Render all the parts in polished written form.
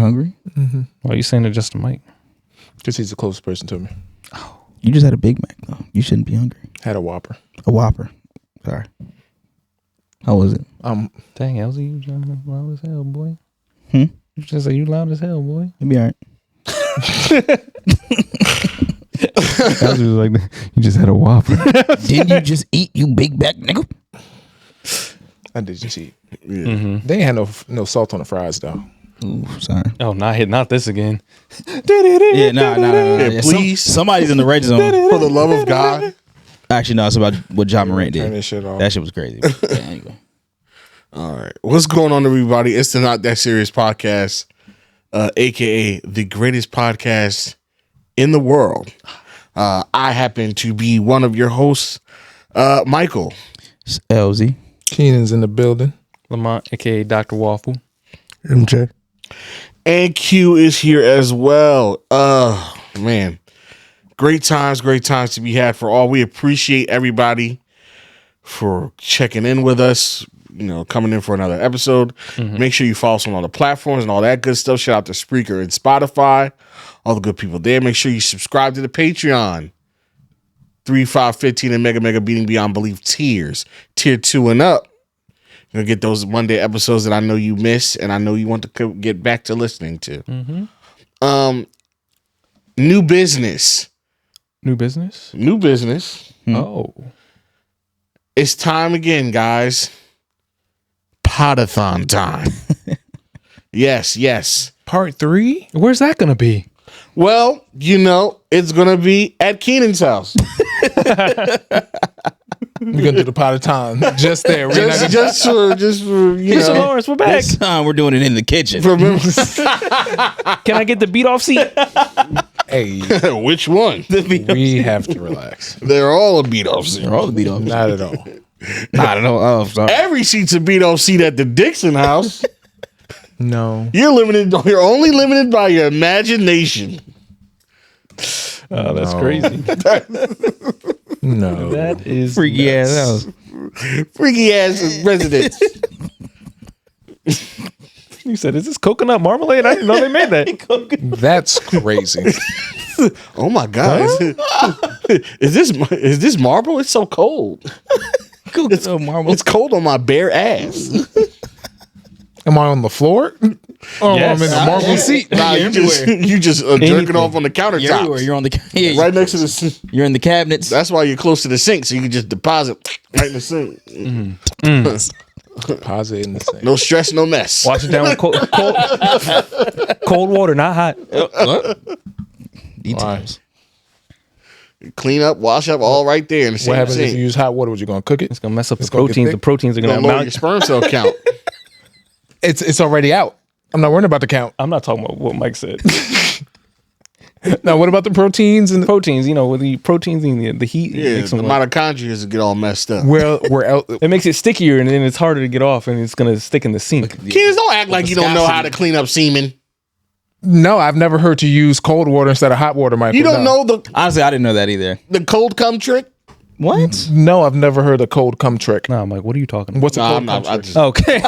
hungry? Mm-hmm. Why are you saying it just to Mike? Because he's the closest person to me. Oh, you just had a Big Mac though. You shouldn't be hungry. Had a Whopper. A Whopper. Sorry. How was it? Dang, LZ, you loud as hell, boy. You You just say you loud as hell, boy. It'll be all right. LZ was like, you just had a Whopper. Didn't you just eat, you big back nigga? I did just eat. Yeah. Mm-hmm. They ain't had no salt on the fries though. Ooh, sorry. Oh, not this again. Yeah, nah. Yeah, please. Somebody's in the red zone. For the love of God. Actually, no, it's about what John Morant Turn did. this shit off. That shit was crazy. Yeah, anyway. All right. What's going on, everybody? It's the Not That Serious Podcast, a.k.a. the greatest podcast in the world. I happen to be one of your hosts, Michael. It's LZ. Keenan's in the building. Lamont, a.k.a. Dr. Waffle. MJ. And Q is here as well. Man. Great times to be had for all. We appreciate everybody for checking in with us, coming in for another episode. Mm-hmm. Make sure you follow us on all the platforms and all that good stuff. Shout out to Spreaker and Spotify, all the good people there. Make sure you subscribe to the Patreon. 3, 5, 15 and Mega Beating Beyond Belief tiers. Tier 2 and up. You're going to get those Monday episodes that I know you miss and I know you want to get back to listening to. Mm-hmm. New business. New business? Oh. It's time again, guys. Potathon time. Yes. Part 3? Where's that going to be? Well, it's going to be at Keenan's house. We're going to do the pot of time just there. We're not gonna- just for Mr. Lawrence, we're back. This time we're doing it in the kitchen. Can I get the beat off seat? Hey, Which one? we have to relax. They're all a beat off seat. They're all the beat off. Not at all. I don't know. Oh, sorry. Every seat's a beat off seat at the Dixon house. No. You're only limited by your imagination. Oh, that's crazy. No. That is Freaky nuts. ass house. Freaky ass residents. You said, is this coconut marmalade? I didn't know they made that. That's crazy. Oh my God. Is this marble? It's so cold. It's cold on my bare ass. Am I on the floor? Oh, Yes. I'm in the marble seat. Nah, you just jerking off on the You're everywhere. countertop. You're on the Right next to the. You're in the cabinets. That's why you're close to the sink, so you can just deposit right in the sink. Deposit in the sink. No stress, no mess. Wash it down with cold water, not hot. Details. Clean up, wash up, all right there in the same What happens if sink. you use hot water? Was you going to cook it? It's going to mess up It's the gonna get proteins. thick. The proteins are You're going gonna to lower your sperm cell count. It's already out. I'm not worried about the count. I'm not talking about what Mike said. Now, what about the proteins and Proteins, with the proteins and the heat. Yeah, It makes the them mitochondria get all messed up. we're out? it makes it stickier and then it's harder to get off and it's going to stick in the sink. Kids, don't act like you don't know how to clean up semen. No, I've never heard to use cold water instead of hot water, Michael. You don't know Honestly, I didn't know that either. the cold cum trick? What? No, I've never heard a cold cum trick. No, I'm like, what are you talking about? What's a Nah, cold I'm cum not. I trick? just, Okay.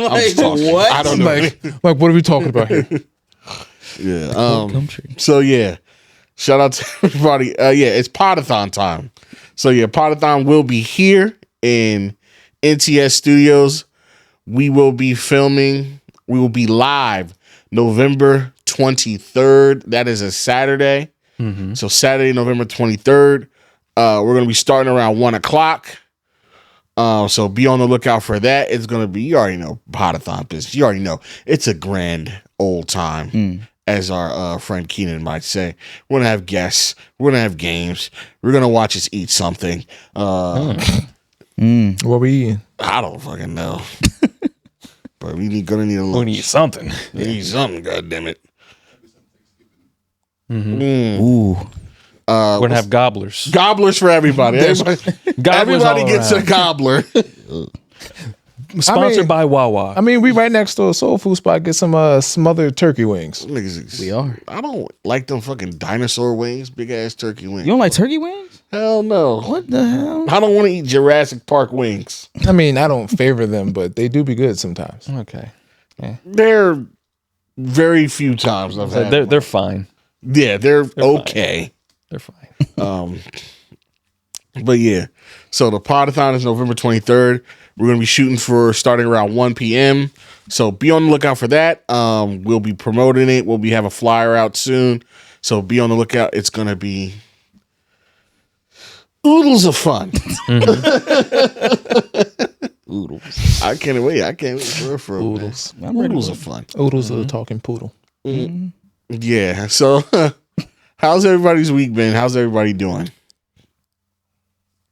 I'm just talking. What? I don't know. Like, what are we talking about here? Yeah. So yeah, shout out to everybody. It's Potathon time. So yeah, Potathon will be here in NTS Studios. We will be filming. We will be live November 23rd. That is a Saturday. Mm-hmm. So Saturday, November 23rd. We're gonna be starting around 1:00. So be on the lookout for that. It's gonna be, you already know, Potathon business. You already know it's a grand old time, as our friend Keenan might say. We're gonna have guests. We're gonna have games. We're gonna watch us eat something. What we eating? I don't fucking know, but gonna need a lunch. We need something. We need something. God damn it. Ooh. We're going to have gobblers. Gobblers for everybody. Everybody gets a gobbler. Sponsored by Wawa. I mean, we right next to a soul food spot. Get some smothered turkey wings. We are. I don't like them fucking dinosaur wings, big ass turkey wings. You don't like turkey wings? Hell no. What the hell? I don't want to eat Jurassic Park wings. I mean, I don't favor them, but they do be good sometimes. Okay. They're very few times I've So had. they're fine. Yeah, they're okay. They're fine. But yeah, so the podathon is November 23rd. We're going to be shooting for starting around 1 p.m. So be on the lookout for that. We'll be promoting it. We'll have a flyer out soon. So be on the lookout. It's going to be oodles of fun. Oodles. I can't wait for Oodles. oodles of fun. Oodles of the talking poodle. Yeah. So how's everybody's week been? How's everybody doing?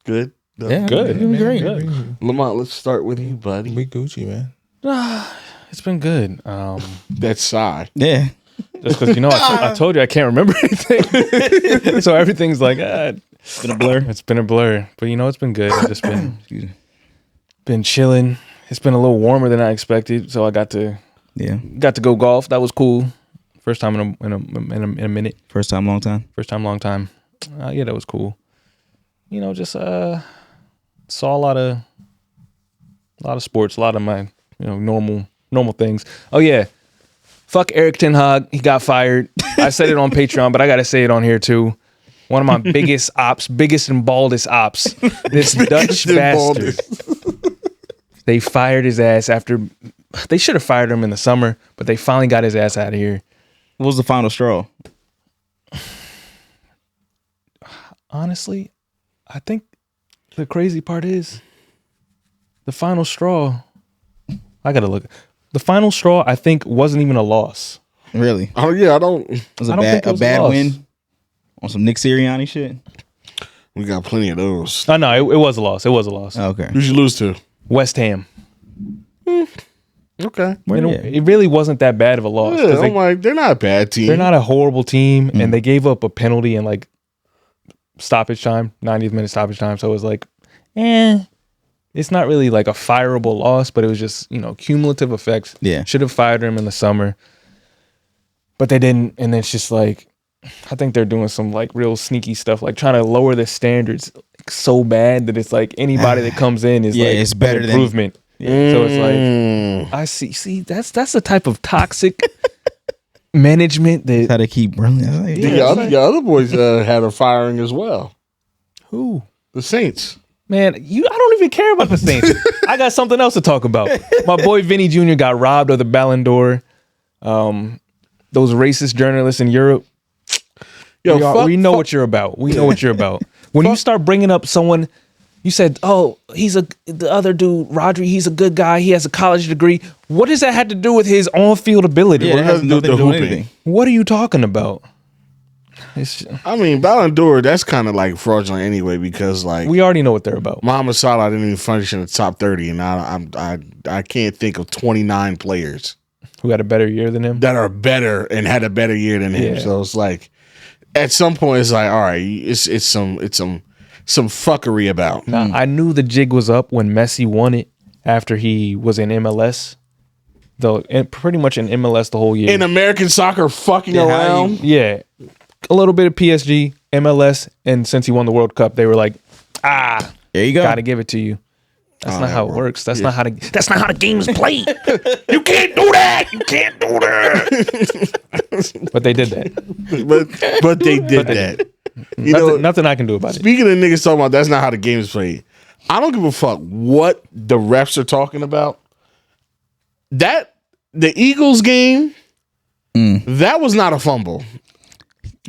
Good? Yeah, Good. doing great. Good. Lamont, let's start with you, buddy. We Gucci, man. It's been good. That's sigh. Yeah. Just because I told you I can't remember anything, so everything's like It's been a blur. it's been a blur. But it's been good. I've just Excuse me. been chilling. It's been a little warmer than I expected, so I got to go golf. That was cool. First time in a minute. First time, long time. First time, long time. Yeah, that was cool. Just saw a lot of sports, a lot of my normal things. Oh yeah, fuck Eric Ten Hag. He got fired. I said it on Patreon, but I gotta say it on here too. One of my biggest and baldest ops. This Dutch bastard. They fired his ass after. They should have fired him in the summer, but they finally got his ass out of here. What was the final straw? Honestly, I think the crazy part is the final straw. I gotta look. The final straw, I think, wasn't even a loss. Really? Oh yeah, I don't. It was I don't think it a was a bad loss. win on some Nick Sirianni shit. We got plenty of those. Oh no, it was a loss. It was a loss. Oh, okay. Who'd you lose to? West Ham. Okay. It really wasn't that bad of a loss. Yeah, 'cause I'm like, they're not a bad team. they're not a horrible team, and they gave up a penalty in like stoppage time, 90th minute stoppage time. So it was like, it's not really like a fireable loss, but it was just cumulative effects. Yeah. Should have fired him in the summer, but they didn't, and it's just like, I think they're doing some like real sneaky stuff, like trying to lower the standards so bad that it's like anybody that comes in is like it's better an than- improvement. So it's like, I see that's the type of toxic management that How to keep Burlington. The other boys had a firing as well. who The Saints. man, I don't even care about the Saints. I got something else to talk about. My boy Vinny Jr. got robbed of the Ballon d'Or. Those racist journalists in Europe. We know what you're about. We know what you're about. When you start bringing up someone, you said, "Oh, the other dude, Rodri. He's a good guy. He has a college degree." What does that have to do with his on-field ability? Yeah, it has nothing to do nothing to do with with hooping. anything. What are you talking about? I mean, Ballon d'Or, that's kind of like fraudulent anyway because like We already know what they're about. Mohamed Salah didn't even finish in the top 30, and I can't think of 29 players Who had a better year than him? that are better and had a better year than him. Yeah. So it's like at some point it's like, all right, it's some fuckery about. Now, I knew the jig was up when Messi won it after he was in MLS. Though pretty much in MLS the whole year. In American soccer, fucking around. Yeah. A little bit of PSG, MLS, and since he won the World Cup, they were like, There you go. gotta give it to you. That's not how it works. That's not how the game's played. You can't do that. You can't do that. But they did that. but they did that. You know, Nothing I can do about it. speaking of niggas talking about that's not how the game is played. I don't give a fuck what the refs are talking about. That the Eagles game, that was not a fumble.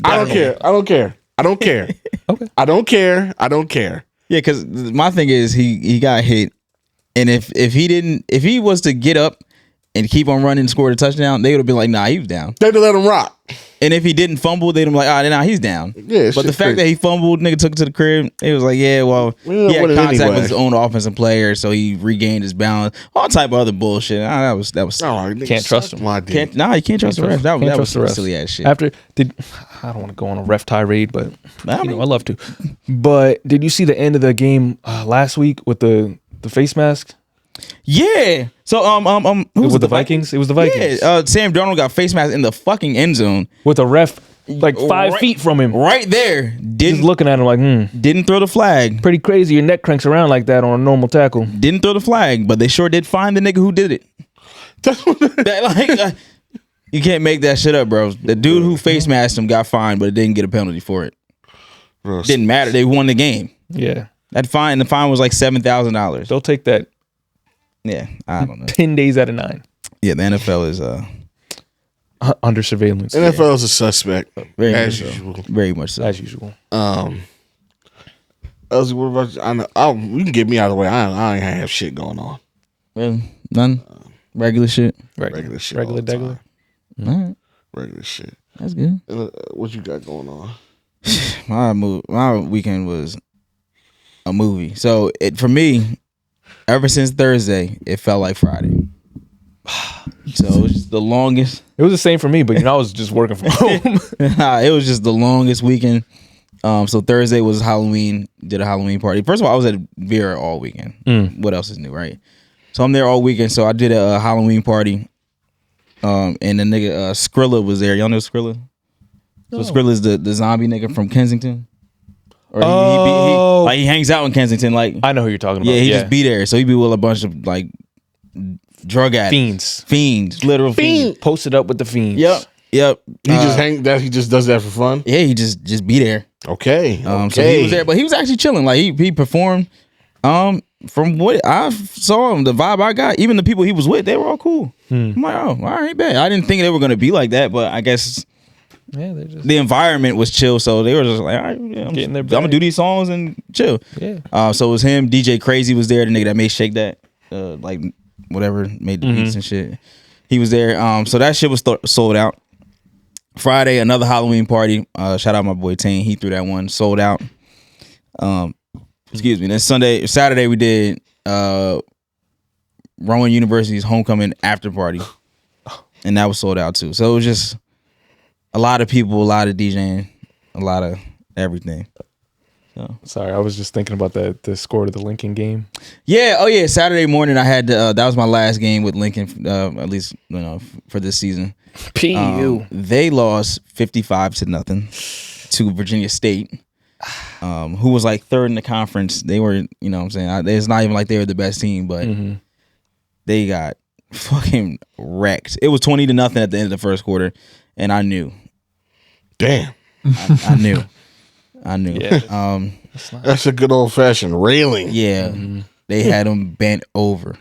I don't care. I don't care. I don't care. Okay. I don't care. I don't care. Yeah, because my thing is he got hit, and if he was to get up and keep on running and score a touchdown, they would have been like, nah, he was down. They'd let him rock. And if he didn't fumble, they'd have been like, nah, he's down. Yeah, but the shit fact that he fumbled, nigga took it to the crib, it was like, yeah, well, Well, he had what contact anyway. with his own offensive player, so he regained his balance. All type of other bullshit. That was Oh, Can't trust him. My dick. you can't trust the ref. That Can't was trust the refs. silly ass shit. I don't want to go on a ref tirade, but I I mean- love to. But did you see the end of the game last week with the face mask? Yeah. So who was With the Vikings? It was the Vikings. Yeah. Sam Darnold got face mask in the fucking end zone. With a ref like 5 Right- feet from him. Right there. Just Didn't looking at him like, didn't throw the flag. pretty crazy. Your neck cranks around like that on a normal tackle. Didn't throw the flag, but they sure did find the nigga who did it. That You can't make that shit up, bro. The dude who face masked him got fined, but didn't get a penalty for it. Bro, Didn't matter. They won the game. Yeah. The fine was like $7,000. They'll take that Yeah, I don't know. 10 days out of 9. Yeah, the NFL is Under surveillance. NFL is a suspect very as much so. usual. Very much so. As usual. Elsie, what about you? You can get me out of the way. I ain't have shit going on. Well, none. Regular shit. Regular shit. all Regular the degular. time. All right, Regular shit. that's good. What you got going on? My weekend was a movie. So for me, ever since Thursday, it felt like Friday. So it was just the longest. It was the same for me, but I was just working from home. It was just the longest weekend. So Thursday was Halloween. Did a Halloween party. First of all, I was at Vera all weekend. What else is new, right? So I'm there all weekend. So I did a Halloween party. And the nigga Skrilla was there. Y'all know Skrilla? So Skrilla is the zombie nigga from Kensington. Or he hangs out in Kensington. Like I know who you're talking about. yeah, he just be there. So he be with a bunch of like drug addicts, fiends, literal fiends. Posted up with the fiends. Yep. He just does that for fun. Yeah, he just be there. Okay. So he was there, but he was actually chilling. Like he performed. From what I saw him, the vibe I got, even the people he was with, they were all cool. I'm like, oh, all right, bet. I didn't think they were gonna be like that, but I guess the environment was chill, so they were just like, all right, yeah, I'm gonna do these songs and chill. Yeah. So it was him. DJ Crazy was there, the nigga that made Shake That, like whatever, made the beats and shit. He was there. So that shit was sold out. Friday, another Halloween party. Shout out my boy Tane. He threw that one, sold out. Excuse me. Then Saturday we did Rowan University's homecoming after party, and that was sold out too. So it was just a lot of people, a lot of DJing, a lot of everything. So. Sorry, I was just thinking about the score to the Lincoln game. Yeah. Oh yeah. Saturday morning I had that was my last game with Lincoln, at least for this season. PU. They lost 55-0 to Virginia State. Who was like third in the conference. They were, you know what I'm saying? It's not even like they were the best team, but they got fucking wrecked. It was 20-0 at the end of the first quarter, and I knew. Damn. I knew. Yeah. That's a good old fashioned railing. Yeah. They had them bent over.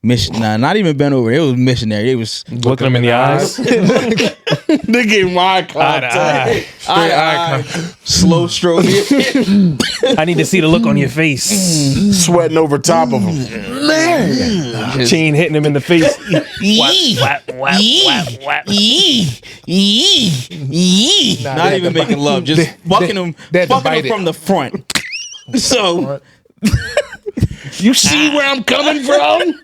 Not even bent over. It was missionary. They was looking them in the eyes. They gave him eye contact. Eye. Slow stroke. I need to see the look on your face. Sweating over top of him. Man. Chain hitting him in the face. Whap, whap, whap, whap, whap. Not even making love. Just fucking him from the front. So you see where I'm coming from?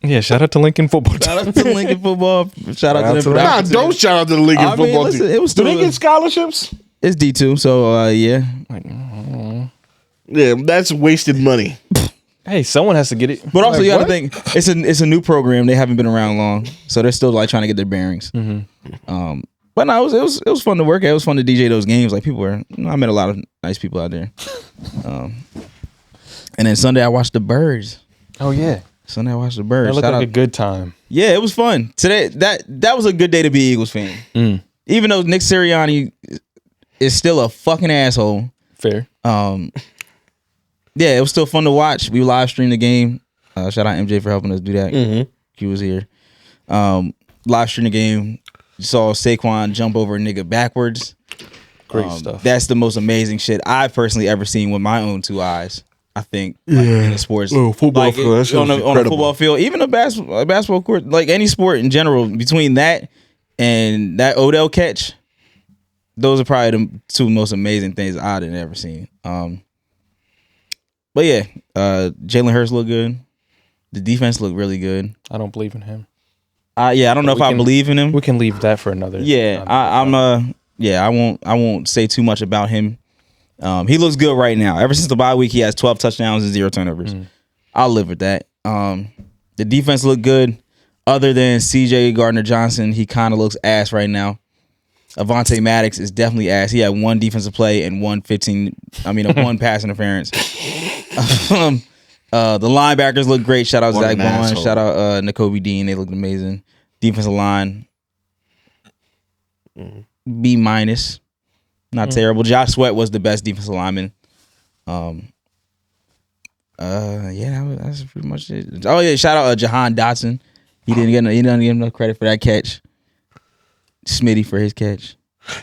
Yeah, shout out to Lincoln football team. Shout out to Lincoln football. Shout out to them. Nah, don't shout out to the Lincoln football team. It was Do they get scholarships? It's D2, so yeah. Yeah, that's wasted money. Hey, someone has to get it. But also, you gotta think it's a new program. They haven't been around long, so they're still like trying to get their bearings. But no, it was fun to work at. It was fun to DJ those games. Like people were, I met a lot of nice people out there. And then Sunday I watched the Birds. Oh yeah, Sunday I watched the Birds. That looked like a good time. Yeah, it was fun. Today that was a good day to be an Eagles fan. Even though Nick Sirianni is still a fucking asshole. Fair. Yeah, it was still fun to watch. We live streamed the game. Shout out MJ for helping us do that. He was here. Live streamed the game. Saw Saquon jump over a nigga backwards. Great stuff. That's the most amazing shit I've personally ever seen with my own two eyes. I think in the sports, football field, on a football field, even a basketball court, like any sport in general. Between that and that Odell catch, those are probably the two most amazing things I'd ever seen. But yeah, Jalen Hurts looked good. The defense looked really good. I don't believe in him. I don't know if I believe in him. We can leave that for another. Yeah, I won't say too much about him. He looks good right now. Ever since the bye week, he has 12 touchdowns and 0 turnovers. I'll live with that. The defense looked good. Other than CJ Gardner-Johnson, he kind of looks ass right now. Avonte Maddox is definitely ass. He had one defensive play and one pass interference. The linebackers look great. Shout out Zach Bond. Shout out N'Kobe Dean. They looked amazing. Defensive line, B-. Not terrible. Josh Sweat was the best defensive lineman. That's pretty much it. Oh yeah, shout out Jahan Dotson. He didn't get enough credit for that catch. Smitty for his catch.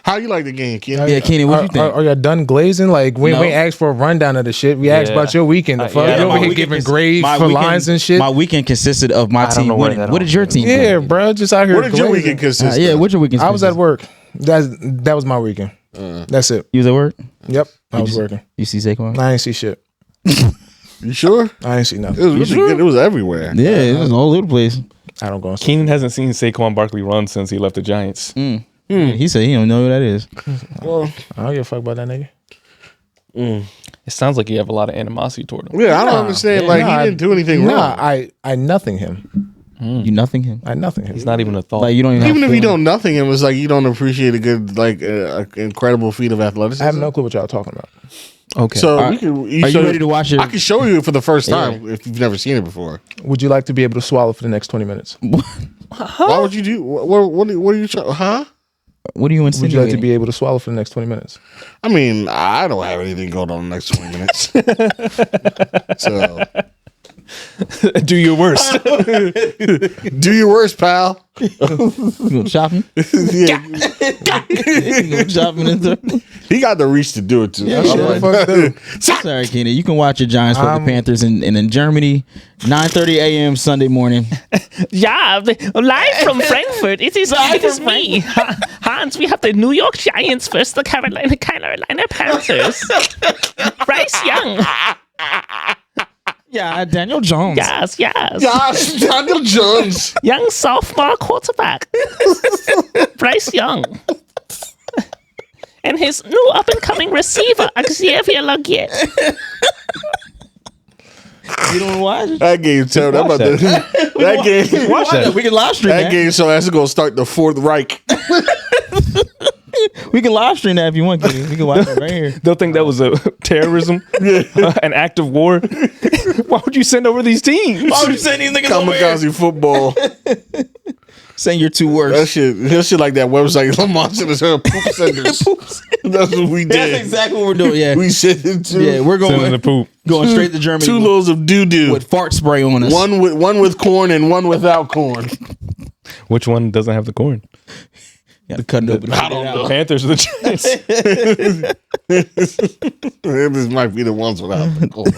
How you like the game, Keenan? Yeah, Keenan, what you think? Are y'all done glazing? Like, we asked for a rundown of the shit. We asked about your weekend. The fuck? You're over here giving grades for lines and shit. My weekend consisted of my team winning. What did your team do? Yeah, bro, just out here. What did your weekend consist of? What's your weekend? I was at work. That was my weekend. That's it. You was at work? Yep, I was working. You see Saquon? I ain't see shit. You sure? I ain't see nothing. It was really good. It was everywhere. Yeah, it was all over the place. I don't go on. Keenan hasn't seen Saquon Barkley run since he left the Giants. He said he don't know who that is. Well, I don't give a fuck about that nigga. It sounds like you have a lot of animosity toward him. yeah, I don't understand. Like, he didn't do anything wrong. I nothing him. You nothing him. I nothing him. He's not even a thought. Like you don't Even if you don't nothing him, it's like you don't appreciate a good, like, incredible feat of athleticism. I have no clue what y'all talking about. Okay. So Are you ready to watch it? I can show you it for the first time if you've never seen it before. Would you like to be able to swallow for the next 20 minutes? Why would you do? What are you trying? Huh? What are you Would you like to insinuating? be able to swallow for the next 20 minutes? I mean, I don't have anything going on in the next 20 minutes. So do your worst. do your worst, pal. You going shopping? Yeah. You going shopping into? He got the reach to do it too. Yeah, I'm sure. like, Sorry, Keenan. You can watch your Giants play the Panthers in Germany, 9:30 a.m. Sunday morning. Yeah, live from Frankfurt. It is me, Hans. We have the New York Giants versus the Carolina Panthers. Bryce Young. Yeah, Daniel Jones. Yes. Gosh, Daniel Jones. Young sophomore quarterback. Bryce Young. And his new up-and-coming receiver, Xavier Leggett. You don't watch it? That game terrible. I'm about to, that game. Watch that. We can live stream That that. game so that's gonna start the Fourth Reich. We can live stream that if you want, Keenan. We can watch it right here. They'll think that was a terrorism, an act of war. Why would you send over these teams? Why would you send these niggas over here? Kamikaze football. Saying you're two worst. That shit like that website. Lamont sent us her poop senders. That's what we did. That's exactly what we're doing. Yeah, We sent it to we're Sending the going poop. straight to Germany. two loads of doo doo. with fart spray on us. One with corn and one without corn. Which one doesn't have the corn? Got to cut it open. I don't know. Panthers or the Giants? This might be the ones without the corn.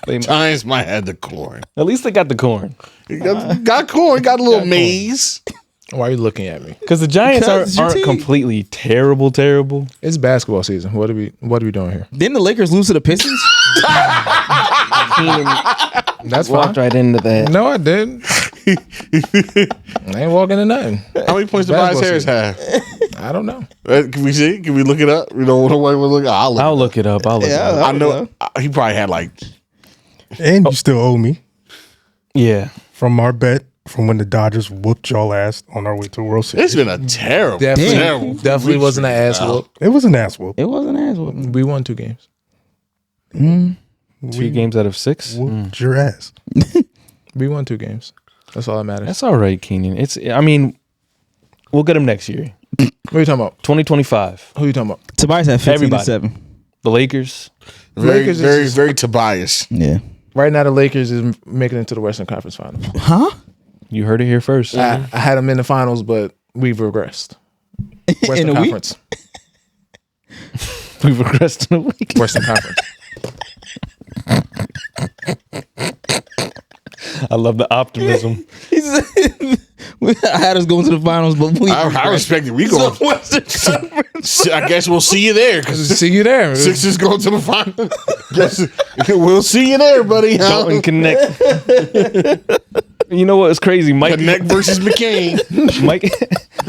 They- Giants might have the corn. At least they got the corn. Got corn. Got a little maize. Why are you looking at me? Because the Giants Because it's your aren't team. completely terrible. It's basketball season. What are we doing here? Didn't the Lakers lose to the Pistons? That's fine. Walked right into that. No, I didn't. I ain't walking to nothing. How many points did Tobias Basketball Harris season. have? I don't know. Can we see? Can we look it up? We don't know what we're looking. I'll look it up. I know. He probably had like. And you still owe me Yeah. from our bet from when the Dodgers whooped y'all ass on our way to the World Series. It's been a terrible, terrible. Definitely wasn't an ass whoop. It was an ass whoop. It wasn't ass whooping. We won 2 games. 3 games out of 6. Whooped your ass. We won 2 games. That's all that matters. That's all right, Keenan. We'll get him next year. What are you talking about? 2025. Who are you talking about? Tobias had 15 Everybody. to 7. The Lakers. Very, Lakers is very, just- very Tobias. Yeah. Right now, the Lakers is making it to the Western Conference Finals. Huh? You heard it here first. I had them in the finals, but we've regressed. Western In a week? Conference. We've regressed in a week. Western Conference. I love the optimism. He said, I had us going to the finals, but we I respect it. We going. Western Conference. I guess we'll see you there because See you there. Sixers going to the final. Guess we'll see you there, buddy. Dalton Connect. You know what? It's crazy. Connect versus McCain.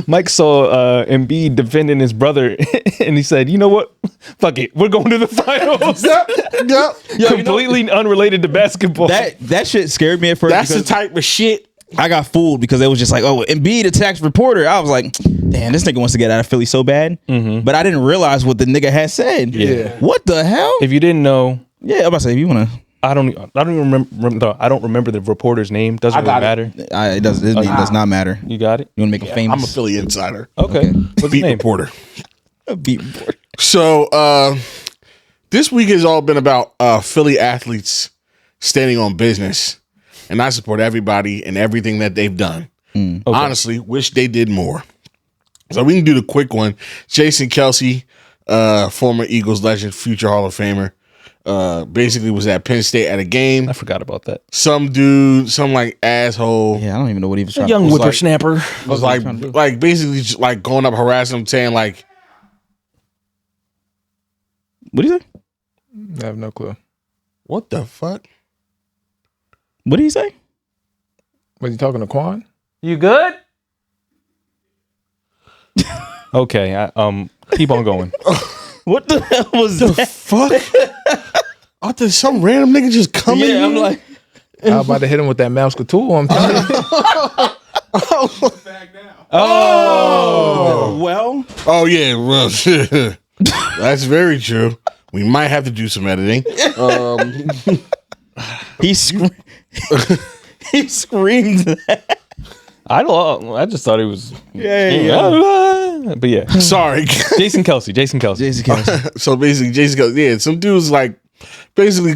Mike saw Embiid defending his brother, and he said, "You know what? Fuck it. We're going to the finals." Yep. Completely unrelated to basketball. That shit scared me at first. That's the because type of shit. I got fooled because it was just like, oh, Embiid attacks reporter. I was like, damn, this nigga wants to get out of Philly so bad. But I didn't realize what the nigga had said. Yeah. What the hell? If you didn't know, Yeah, I'm about to say, if you want to. I don't even remember. I don't remember the reporter's name. Doesn't really matter. It does not matter. You got it. You want to make him famous? I'm a Philly insider. Okay. What's his Beat name? reporter. A beat reporter. So this week has all been about Philly athletes standing on business, and I support everybody and everything that they've done. Okay. Honestly, wish they did more. So we can do the quick one. Jason Kelce, former Eagles legend, future Hall of Famer, basically was at Penn State at a game. I forgot about that. Some dude, some like asshole, Yeah, I don't even know what he was trying Young to whippersnapper. was like basically just like going up harassing him, saying like, What do you say? I have no clue. "What the fuck?" What did he say? Was he talking to Quan? You good? Okay. Keep on going. What the hell was that? Fuck! I thought some random nigga just come in. Yeah, I'm like, I was about to hit him with that mouse couture. I'm telling you. oh, well. Oh yeah, well, that's very true. We might have to do some editing. He he screamed that. I just thought it was. Yeah. But yeah. Sorry. Jason Kelce. Jason Kelce. So basically, Jason goes, yeah, some dude's like basically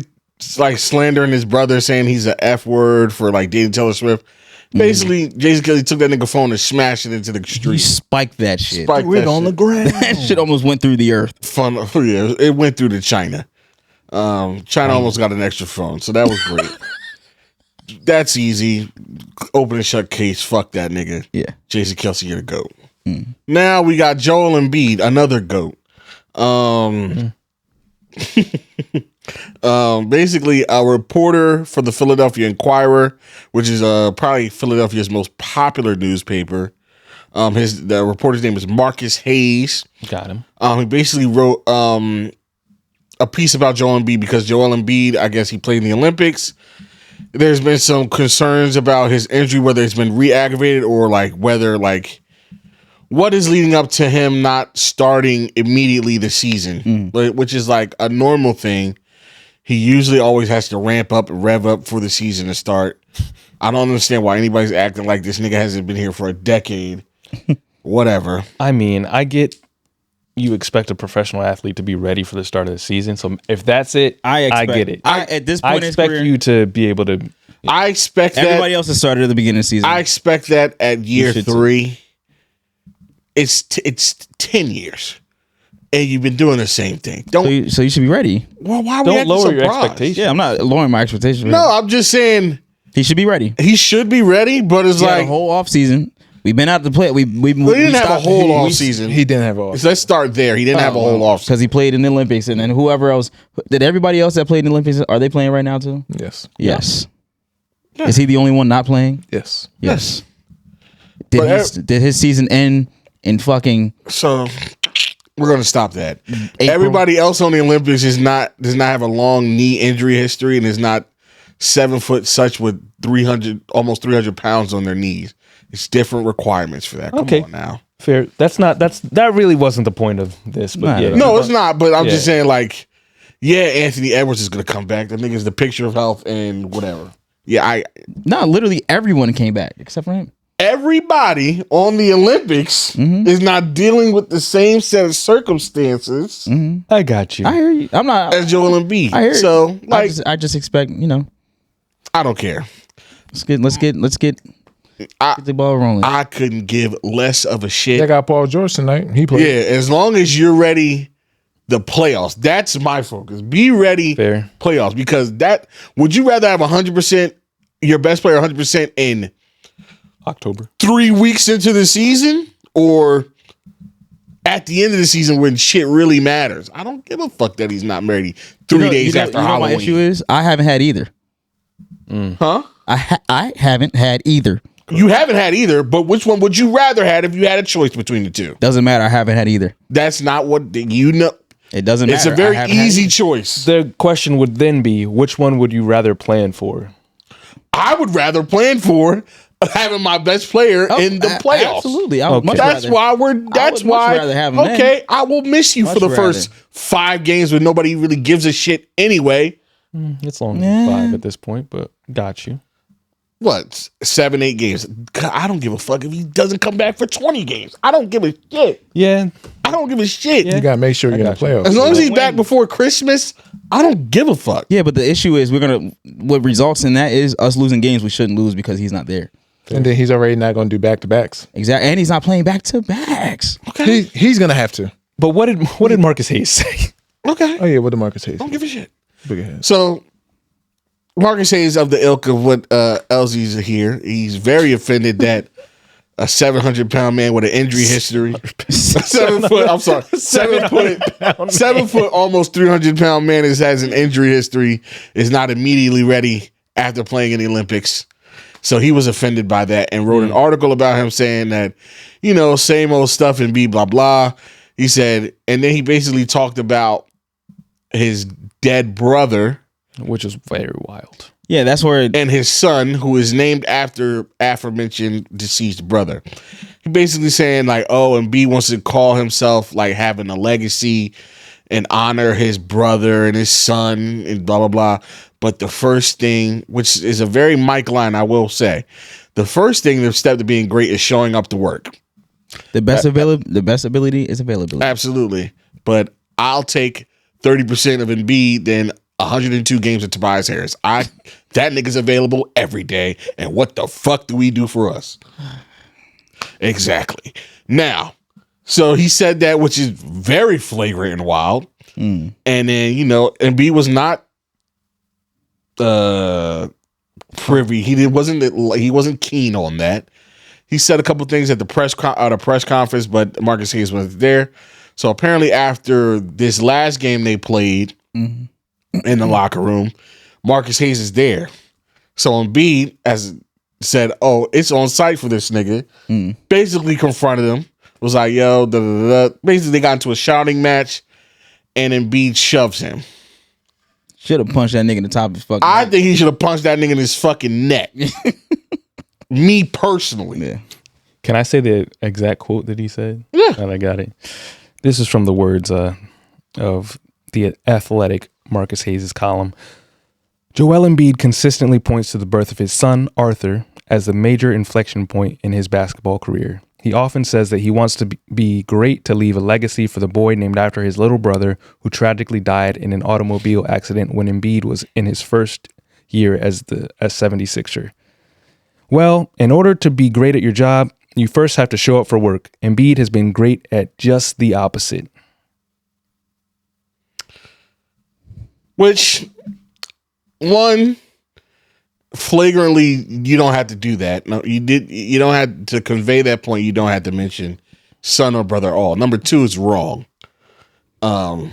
like slandering his brother, saying he's an F word for like dating Taylor Swift. Basically, Jason Kelce took that nigga phone and smashed it into the He street. spiked that shit. Spiked Threw it that on shit. the ground. That shit almost went through the earth. Fun, yeah, it went through to China. China almost got an extra phone, so that was great. That's easy. Open and shut case. Fuck that nigga. Yeah. Jason Kelce, you're the GOAT. Now we got Joel Embiid, another GOAT. Basically a reporter for the Philadelphia Inquirer, which is probably Philadelphia's most popular newspaper. The reporter's name is Marcus Hayes. Got him. He basically wrote a piece about Joel Embiid because Joel Embiid, I guess he played in the Olympics. There's been some concerns about his injury, whether it's been re-aggravated or like whether like what is leading up to him not starting immediately the season, which is like a normal thing. He usually always has to ramp up and rev up for the season to start. I don't understand why anybody's acting like this nigga hasn't been here for a decade. Whatever. I mean, I get you expect a professional athlete to be ready for the start of the season. So if that's it, I get it. At this point I in his expect career, you to be able to. I expect everybody that. else has started at the beginning of the season. I expect that at year should 3. It's 10 years, and you've been doing the same thing. Don't. so you should be ready. Well, why are we Don't acting lower your surprised? expectations. Yeah, I'm not lowering my expectations. No, I'm just saying He should be ready. he should be ready, but it's He had like a whole off season. We've been out to play. We didn't have a whole off season. He didn't have all. So let's start there. He didn't have a whole off season. because he played in the Olympics, and then whoever else did. Everybody else that played in the Olympics, are they playing right now too? Yes. Yes. Is he the only one not playing? Yes. Yes. But Did his season end in fucking So we're gonna stop that. April? Everybody else on the Olympics does not have a long knee injury history and is not 7 foot such with almost 300 pounds on their knees. It's different requirements for that. Come Okay. on now. Fair. That really wasn't the point of this. But Nah, yeah. No, it's not. But I'm just Yeah. saying, like, yeah, Anthony Edwards is gonna come back. That nigga's the picture of health and whatever. Yeah, no, literally everyone came back except for him. everybody on the Olympics is not dealing with the same set of circumstances I got you. I hear you. I'm not. as Joel Embiid. I hear So, you. like, I just expect I don't care. let's get the ball rolling. I couldn't give less of a shit. They got Paul George tonight. He played. Yeah, as long as you're ready, the playoffs. That's my focus. Be ready, Fair. playoffs. Because would you rather have 100% your best player 100% in October. 3 weeks into the season, or at the end of the season when shit really matters? I don't give a fuck that he's not ready 3 days after Halloween. My issue is I haven't had either. Huh? I haven't had either. You haven't had either, but which one would you rather had if you had a choice between the two? Doesn't matter. I haven't had either. That's not what you know. It doesn't matter. It's a very easy choice. The question would then be, which one would you rather plan for? I would rather plan for having my best player in the playoffs. Absolutely. I would much That's rather, why much rather have him okay, I will miss you Much for the rather. first 5 games when nobody really gives a shit anyway. It's longer than 5 at this point, but got you. What? 7-8 games. God, I don't give a fuck if he doesn't come back for 20 games. I don't give a shit. Yeah. I don't give a shit. You gotta make sure you're in the playoffs. As long as he's back before Christmas, I don't give a fuck. Yeah, but the issue is what results in that is us losing games we shouldn't lose because he's not there. And then he's already not going to do back-to-backs. Exactly, and he's not playing back-to-backs. Okay. He's going to have to. But what did Marcus Hayes say? Okay. Oh, yeah, what did Marcus Hayes? Don't give a shit. Big ahead. So, Marcus Hayes of the ilk of what LZ's here, he's very offended that a 700-pound man with an injury history, 7 foot, almost 300-pound man has an injury history, is not immediately ready after playing in the Olympics. So he was offended by that and wrote an article about him saying that, same old stuff and blah, blah. He said, and then he basically talked about his dead brother, which is very wild. Yeah, that's where and his son, who is named after aforementioned deceased brother. He basically saying like, Embiid wants to call himself like having a legacy and honor his brother and his son and blah, blah, blah. But the first thing, which is a very Mike line, I will say, the first thing, the step to being great is showing up to work. The best ability is availability. Absolutely. But I'll take 30% of Embiid than 102 games of Tobias Harris. That nigga's available every day. And what the fuck do we do for us? Exactly. Now, so he said that, which is very flagrant and wild. And then, Embiid was not privy. He wasn't keen on that. He said a couple things at the press conference, but Marcus Hayes wasn't there. So apparently, after this last game they played in the locker room, Marcus Hayes is there. So Embiid said, "Oh, it's on site for this nigga." Basically confronted him. Was like, "Yo," basically they got into a shouting match, and Embiid shoves him. Should have punched that nigga in the top of his fucking I neck. think he should have punched that nigga in his fucking neck. Me personally. Yeah. Can I say the exact quote that he said? Yeah. And I got it. This is from the words of the Athletic Marcus Hayes' column. Joel Embiid consistently points to the birth of his son, Arthur, as the major inflection point in his basketball career. He often says that he wants to be great to leave a legacy for the boy named after his little brother, who tragically died in an automobile accident when Embiid was in his first year as 76er. Well, in order to be great at your job, you first have to show up for work. Embiid has been great at just the opposite. Which, one, flagrantly, you don't have to do that. No, you don't have to convey that point. You don't have to mention son or brother all. Number two is wrong. Yeah.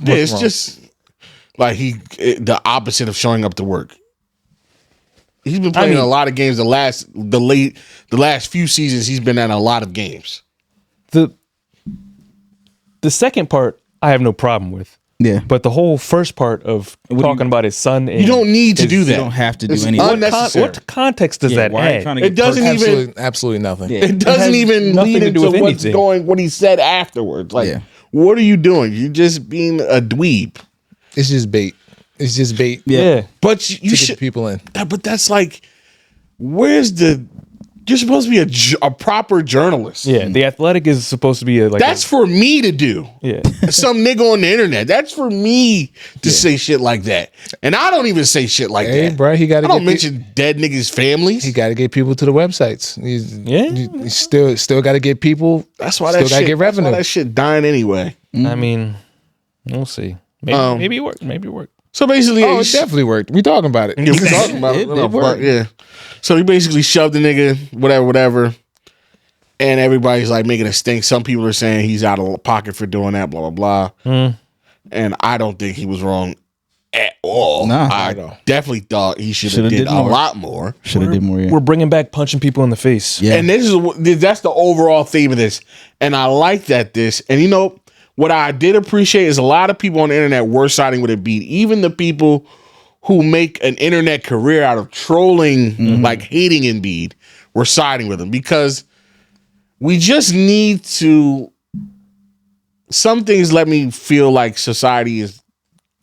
It's wrong? Just like the opposite of showing up to work. He's been playing a lot of games. The last few seasons, he's been at a lot of games. The second part, I have no problem with. Yeah. But the whole first part of talking about his son, you don't need to do that. You don't have to do anything. Unnecessary. What context does that add? It doesn't absolutely nothing. Yeah. It doesn't even nothing lead to do into with what he said afterwards. Like, what are you doing? You're just being a dweeb. It's just bait. It's just bait. Yeah. But you Get should the people in. But that's like, you're supposed to be a proper journalist. Yeah. The Athletic is supposed to be that's for me to do. Yeah. Some nigga on the internet. That's for me to say shit like that. And I don't even say shit like Hey, that. bro, he got to. I don't mention dead niggas' families. He got to get people to the websites. He still got to get people. That's why still that got to shit. get That's why revenue. that shit dying anyway. I mean, we'll see. Maybe it worked. Maybe it worked. So basically, Oh, it definitely worked. We talking about it. Yeah, we talking about it. It worked. Yeah. So he basically shoved the nigga, whatever. And everybody's like making a stink. Some people are saying he's out of pocket for doing that, blah, blah, blah. And I don't think he was wrong at all. Nah. I definitely thought he should have did a lot more. Should have did more. Yeah. We're bringing back punching people in the face. Yeah. And that's the overall theme of this. And I like that and what I did appreciate is a lot of people on the internet were siding with Embiid. Even the people who make an internet career out of trolling, like hating Embiid, were siding with him because we just need to. Some things let me feel like society is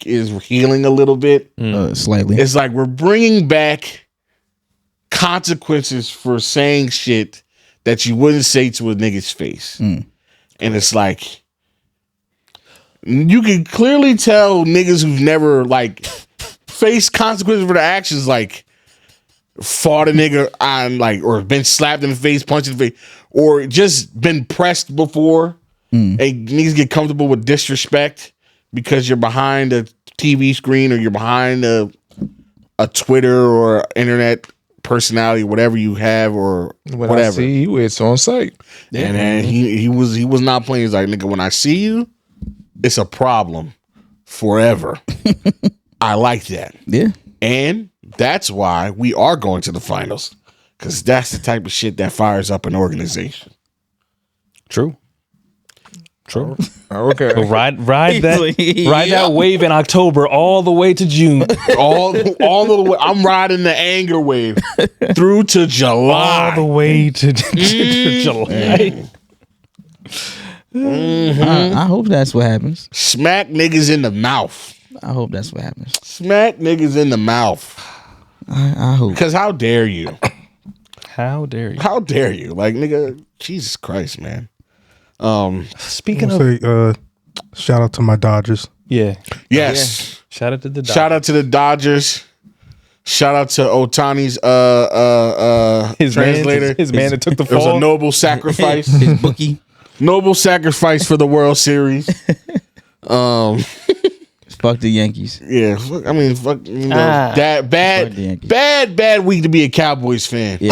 think is healing a little bit. Slightly. It's like we're bringing back consequences for saying shit that you wouldn't say to a nigga's face. And it's like, you can clearly tell niggas who've never like faced consequences for their actions, like fought a nigga on like, or been slapped in the face, punched in the face, or just been pressed before. And niggas get comfortable with disrespect because you're behind a TV screen or you're behind a Twitter or internet personality, whatever you have, or When whatever. I see you, it's on site. And then he was not playing. He's like, nigga, when I see you, it's a problem forever. I like that. Yeah. And that's why we are going to the finals, because that's the type of shit that fires up an organization. True. Okay. So ride that Yeah. that wave in October all the way to June. all the way. I'm riding the anger wave through to July. All the way to July. I hope that's what happens. Smack niggas in the mouth. I hope that's what happens. Smack niggas in the mouth. I hope. Because how dare you? How dare you? How dare you? Like, nigga, Jesus Christ, man. Speaking I'll of, say, shout out to my Dodgers. yeah, Yes. shout out to the Shout out to the Dodgers. Shout out to Otani's translator. his man that took the It was fall. a noble sacrifice. His bookie. Noble sacrifice for the World Series. Fuck the Yankees. Yeah, fuck, I mean, fuck, you know, that Fuck the bad Yankees. bad week to be a Cowboys fan. Yeah.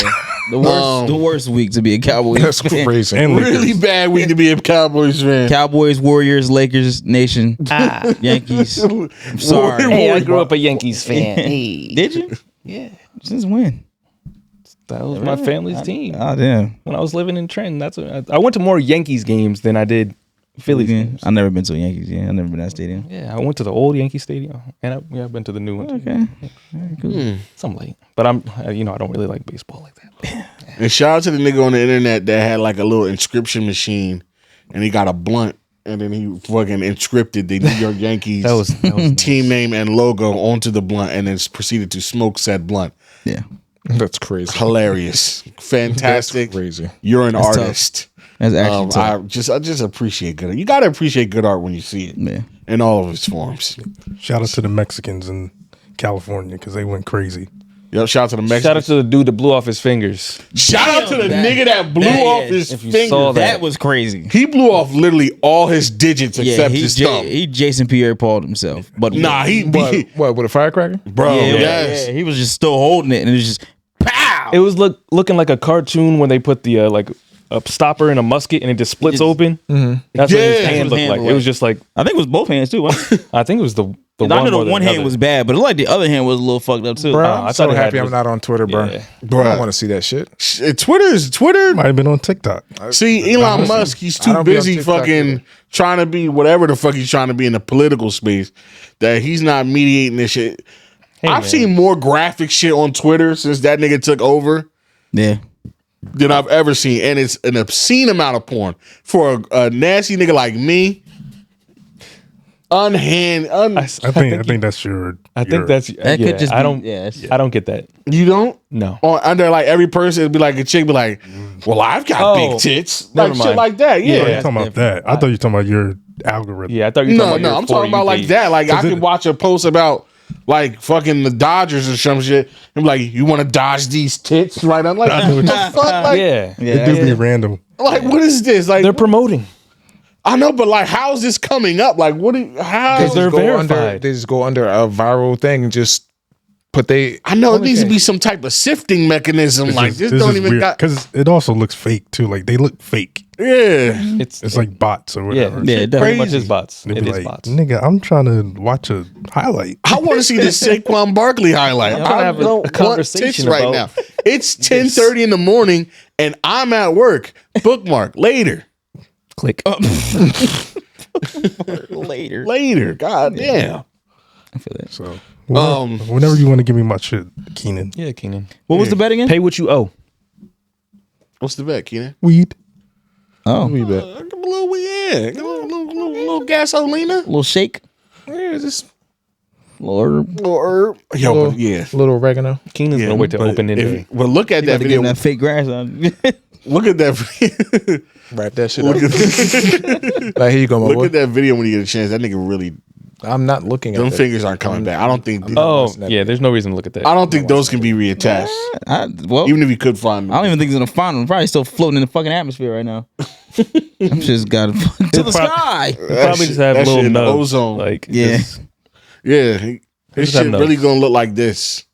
The worst week to be a Cowboys That's fan. crazy. And Really bad week to be a Cowboys fan. Cowboys, Warriors, Lakers, Nation, Yankees. I'm sorry. Hey, I grew up a Yankees fan. Hey, Did you? yeah, Since when? that was my family's team. Oh, damn. When I was living in Trenton, that's what I went to more Yankees games than I did Phillies games. I've never been to a Yankees game. I've never been to that stadium. Yeah, I went to the old Yankee Stadium, and I've been to the new one. Too. Okay. Very cool. Some late, but I don't really like baseball like that. And shout out to the nigga on the internet that had like a little inscription machine, and he got a blunt, and then he fucking inscripted the New York Yankees That was team name and logo onto the blunt, and then proceeded to smoke said blunt. Yeah. That's crazy. Hilarious, fantastic. That's crazy. You're an That's tough. artist. That's actually tough. I just appreciate good. You gotta appreciate good art when you see it Yeah. in all of its forms. Shout out to the Mexicans in California because they went crazy. Yep. Shout out to the Mexicans. shout out to the dude that blew off his fingers. Shout out to the That- nigga that blew that- off yeah, his if you finger. saw That was crazy. He blew off literally all his digits Yeah, except his thumb. he Jason Pierre-Paul'd himself. But Nah, he What, with a firecracker? bro. yeah, Yes. yeah, he was just still holding it, and it was just pow. It was looking like a cartoon when they put the like a stopper in a musket and it just splits open. That's what Yeah. his hand His looked hand like. was It was like- just like I think it was both hands too. Wasn't it? I think it was the I know more the than one hand other. was bad, but it looked like the other hand was a little fucked up too. Bro, I I'm so thought it had happy I'm was- not on Twitter, bro. Yeah. I Bruh. don't want to see that shit. Twitter. Might have been on TikTok. See, Elon Musk, he's I too don't be on busy TikTok fucking either. trying to be whatever the fuck he's trying to be in the political space that he's not mediating this shit. I've man. seen more graphic shit on Twitter since that nigga took over Yeah. than I've ever seen. And it's an obscene amount of porn. For a nasty nigga like me, I I think that's your. I think that's That yeah, could just I be, don't yeah. I don't get that. you don't? No. Or under like every person, it'd be like a chick be like, well, I've got Oh, big tits. never Like shit mind. like that. Oh, Yeah. you're talking about that. I thought you were talking about your algorithm. Yeah, I thought you were No, talking about no, your I'm talking For You about like page. that. Like I Cause could watch a post about like fucking the Dodgers or some shit. And be like, you want to dodge these tits? Right? I'm like, what the fuck? Like, Yeah. It do be random. like what is this? Like, They're promoting. I know, but like, how is this coming up? Like, what? How? Because they're Under, verified. they just go under a viral thing and just put they. I know it needs to be some type of sifting mechanism. Like, this don't even got. because it also looks fake too. Like they look fake. Yeah, It's like bots or yeah, whatever. Yeah, yeah, it does. pretty much is bots. They It be is like, bots. nigga, I'm trying to watch a highlight. I want to see this Saquon Barkley highlight. I'm trying to I have a don't want conversation tits right now. about It's 10:30 in the morning and I'm at work. Bookmark later. Click. Later. God damn. I feel that. So whenever you want to give me my shit, Keenan. Yeah, Keenan. What was the bet again? Pay what you owe. What's the bet, Keenan? Weed. Oh, Give him a little, yeah, give him a little gasolina. little shake. Yeah, just Lord. Or yo, but yeah. Little oregano. Keenan's Yeah, gonna wait to open it. Well, look at that Give video. him that fake grass on. Look at that. Wrap that shit Look up. at, Like, here you go, my look boy. at that video when you get a chance. That nigga really. I'm not looking at Them that. fingers aren't coming back. I don't think. Oh, yeah. There's no reason to look at that. I don't think those can be reattached. Well, Even if you could find them. I don't even think he's gonna find him. Probably still floating in the fucking atmosphere right now. I'm just got to the sky. Probably just have that little shit in the nubs. ozone. Like, Yeah. just- Yeah, this just have shit really nuts. gonna look like this.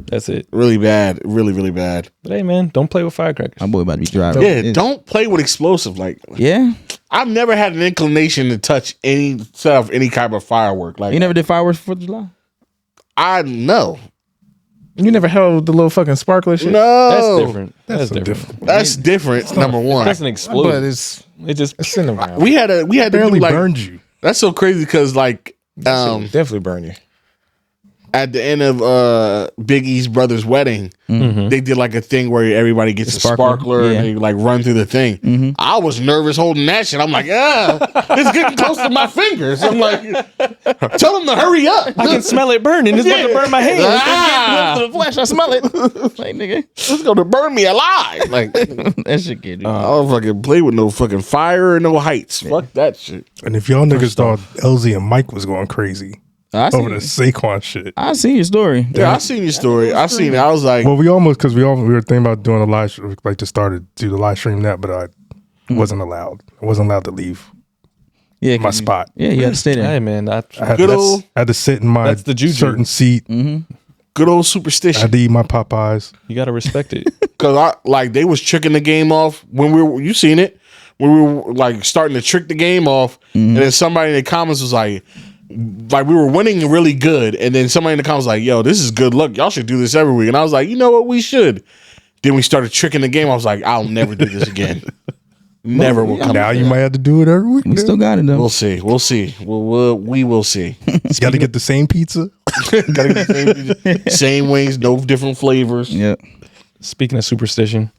that's it. Really bad. Really, really bad. But hey, man, don't play with firecrackers. My boy about to be driving. Yeah, don't play with explosive. Like Yeah. I've never had an inclination to touch set off any type of firework. Like You never did fireworks for 4th of July? I know. You never held the little fucking sparkler shit? No, That's different. That's different. That's different. Number one, That's an But explosion. it's It's in the round. we had to Barely do like burned you. that's so crazy because like Definitely burn you. at the end of Big E's brother's wedding, they did like a thing where everybody gets a sparkler yeah. and they like run through the thing. I was nervous holding that shit. I'm like, it's getting close to my fingers. I'm like, tell them to hurry up. I can smell it burning. It's about to burn my hands. Ah, The flash, I smell it. Like, nigga. it's gonna burn me alive. Like That shit get you. I don't fucking play with no fucking fire or no heights. Fuck that shit. And if y'all niggas thought LZ and Mike was going crazy I over the Saquon shit. I see your story. Yeah, I seen your story. I seen it. I was like, Well, we almost, because we were thinking about doing a live, like to start to do the live stream that, but I wasn't allowed. I wasn't allowed to leave Yeah, my spot. Yeah, you had to stay there. Hey, man. I had, Good to, old- I had to sit in my That's the juju. certain seat. good old I superstition. had to eat my Popeyes. You got to respect it. Cause I like they was tricking the game off when you seen it when we were like starting to trick the game off, and then somebody in the comments was like we were winning really good, and then somebody in the comments was like, yo, this is good luck, y'all should do this every week, and I was like, you know what, we should. Then we started tricking the game. I was like, I'll never do this again. Never will come. Now you might have to do it every week. We still got it though. We'll see. We'll see. We will see. You got to get the same pizza. Gotta get the same wings, no different flavors. Yeah. Speaking of superstition,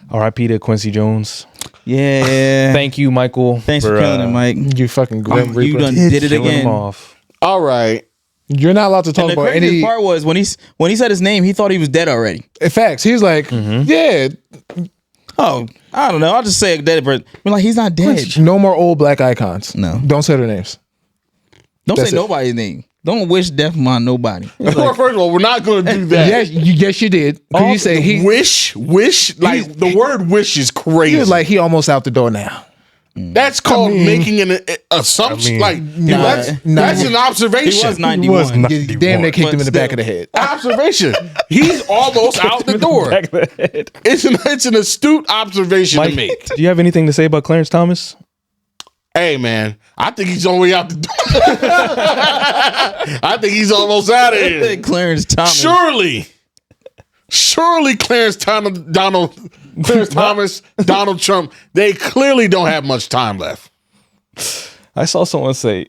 R.I.P. to Quincy Jones. Yeah. Thank you, Michael. Thanks for killing it, Mike. You fucking grim You reaper. done did it Killing him again. off. All right. You're not allowed to talk And the about craziest any part was when he said his name, he thought he was dead already. facts. He's like, yeah, Oh, I don't know. I'll just say dead, but I'm like, he's not dead. no more old black icons. No. Don't say their names. Don't That's say it. nobody's name. Don't wish death on nobody. First of all, we're not going to do that. Yes, you did. Because you say he wish, like the word wish is crazy. he was like, he almost out the door now. That's called making an assumption. That's an observation. He was He 91. was Damn, they 91. kicked him in the But back of the head. Observation. He's almost out the door. It's an astute observation to Mike, make. do you have anything to say about Clarence Thomas? Hey man, I think he's on the way out the door. I think he's almost out of here. Clarence Thomas. Surely Clarence Thomas, Donald Trump, they clearly don't have much time left. I saw someone say,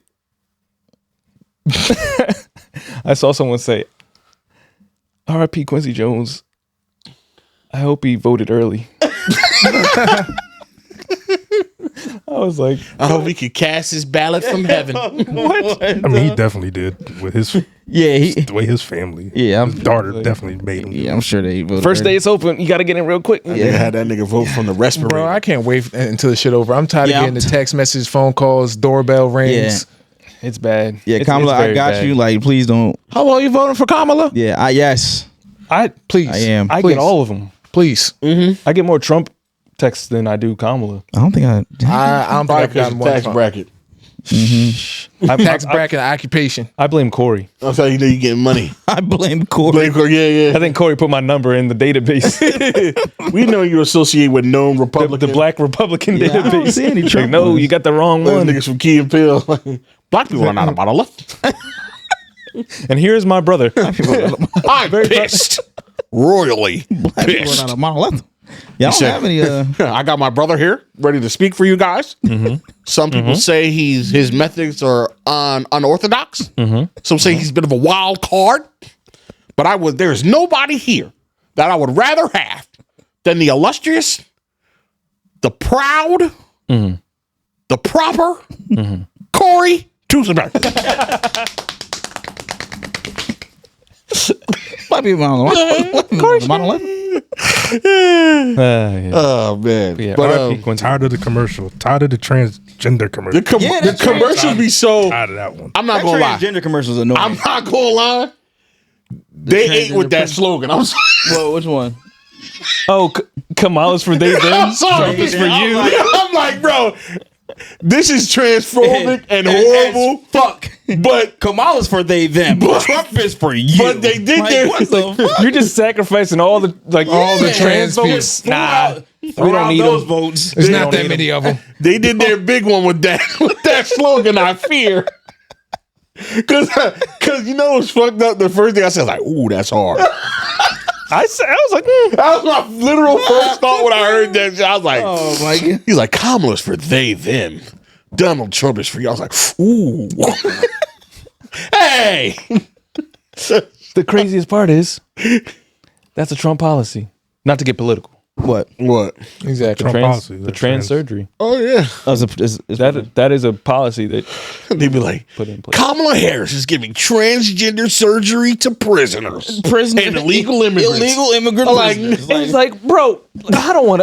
R.I.P. Quincy Jones. I hope he voted early. I was like, I hope he could cast his ballot from heaven. what? I mean, he definitely did with his Yeah, the way his family. Yeah, his daughter definitely made him. I'm sure they voted. First day it's open. You got to get in real quick. They had that nigga vote from the respirator. Bro, I can't wait until the shit over. I'm tired Yeah, of getting the text messages, phone calls, doorbell rings. It's bad. Yeah, It's Kamala, I very got bad. you. Like, please don't. How long you voting for Kamala? Yeah, yes, Please. I am. I Please. get all of them. Please. I get more Trump texts than I do Kamala. I don't think I. I don't think Probably I've gotten one. tax bracket. Tax bracket occupation. I blame Corey. That's how you know you getting money. I blame Corey. Blake, yeah. I think Corey put my number in the database. We know you associate with known the Republicans. black Republican Yeah, I don't database. see any Like, Trump no, ones. you got the wrong Those one. niggas from Key and Peele. Black people are not about to left. And here's my brother. I'm pissed. Royally Black people are not a monolith. Yeah, I don't said- have any. I got my brother here, ready to speak for you guys. Some people say his methods are unorthodox. Some say he's a bit of a wild card. But there's nobody here that I would rather have than the illustrious, the proud, the proper Corey Tusenberg. White people on the monolith. Oh man, Yeah, but Tired of the commercial. Tired of the transgender commercial. the commercials be so. Tired of that one. I'm not gonna lie. Transgender commercials annoying. I'm not gonna lie. They ate with that slogan. I'm sorry. Well, which one? Oh, Kamala's for they them. I'm sorry. Trump is for you. I'm like, bro, this is transphobic and horrible. Fuck. But Kamala's for they them. Trump is for you. But they did their. What the fuck? You're just sacrificing all the trans votes. people. Nah, we don't need those votes. There's not that many of them. They did their big one with that slogan. I fear. Cause you know what's fucked up. The first thing I said was like, "Ooh, that's hard." I was like, That was my literal first thought when I heard that shit. I was like, Oh my god. he's like, Kamala's for they, them. Donald Trump is for you. I was like, ooh. Hey. the craziest part is that's a Trump policy. Not to get political. What? Exactly. Trump policy. The trans surgery. Oh, yeah. That is a policy that They'd be like, put in place. Kamala Harris is giving transgender surgery to prisoners. And illegal immigrants. Illegal immigrant Like, prisoners. It's like, bro, I don't want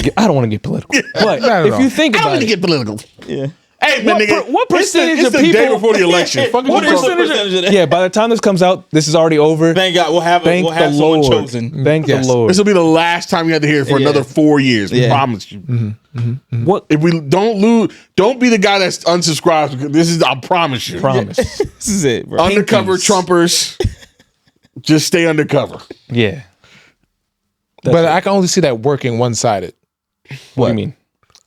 to get political. But Not at if all. you think I don't about want to it, get political. Yeah. Hey, man, nigga. what percentage it's of the people day before the election? Fuck What is percentage of that? Yeah, by the time this comes out, this is already over. Thank God. We'll have Thank we'll have the someone Lord. chosen. Thank Yes. the Lord. This will be the last time you have to hear it for another 4 years. We Yeah. promise you. What? If we don't be the guy that's unsubscribed. Because this is, I promise you. Promise. This is it, bro. Undercover Trumpers, just stay undercover. Yeah. But I can only see that working one-sided. What do you mean?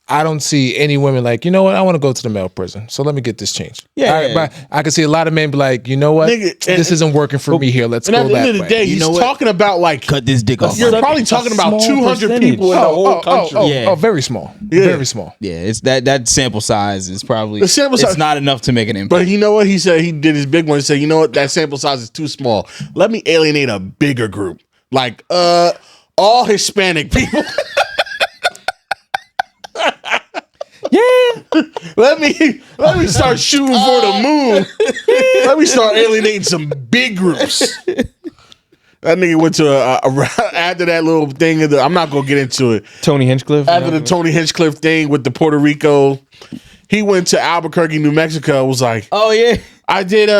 I don't see any women like, you know what, I want to go to the male prison, so let me get this changed. Yeah. But I can see a lot of men be like, you know what, Nigga, this isn't working for me here. Let's And go at the end that of the way. day, he's know what? talking about like Cut this dick off. you're my- probably talking about small 200 percentage. people in the whole country. Yeah. Very small. Yeah. Very small. Yeah, it's that sample size is probably The sample size- it's not enough to make an impact. But you know what he said? He did his big one. He said, you know what? That sample size is too small. Let me alienate a bigger group. Like all Hispanic people. Yeah. Let me start shooting for the moon. Let me start alienating some big groups. That nigga went to after that little thing. I'm not gonna get into it. Tony Hinchcliffe. After the Tony Hinchcliffe thing with the Puerto Rico, he went to Albuquerque, New Mexico. Was like, oh yeah. I did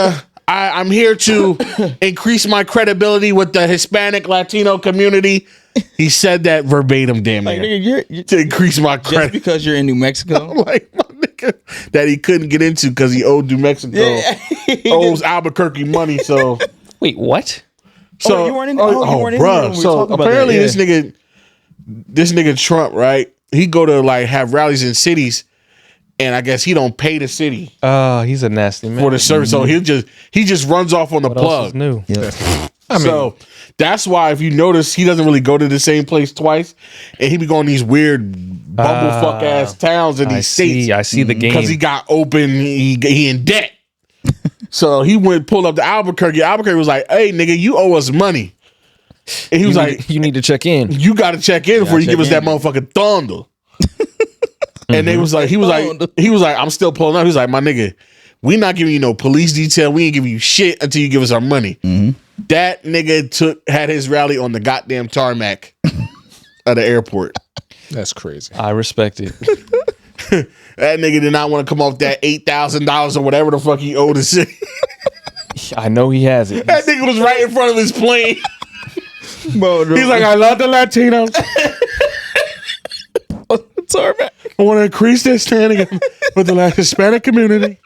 I'm here to increase my credibility with the Hispanic Latino community. He said that verbatim, damn Like near. nigga, you're To increase my just credit. because you're in New Mexico. Like my nigga that he couldn't get into because he owed New Mexico owes Albuquerque money. So Wait, what? you weren't in- you weren't in here when we were So talking about apparently that, this nigga Trump, right? He go to like have rallies in cities, and I guess he don't pay the city Oh, he's a nasty man. for the service. So he just runs off on the What else plug. is new? So that's why if you notice he doesn't really go to the same place twice, and he be going these weird bumblefuck ass towns in these states. I see the game. Because he got open, he in debt. So he pulled up to Albuquerque. Albuquerque was like, "Hey, nigga, you owe us money." And he was like, you need to check in. "You got to check in before you give us that motherfucking thunder." And they was like, he was like, "I'm still pulling up." He was like, "My nigga, we not giving you no police detail. We ain't giving you shit until you give us our money." That nigga had his rally on the goddamn tarmac of the airport. That's crazy. I respect it. That nigga did not want to come off that $8,000 or whatever the fuck he owed the city. I know he has it. That nigga was right in front of his plane. Bro, He's like, "I love the Latinos. tarmac. I want to increase their standing with the Hispanic community.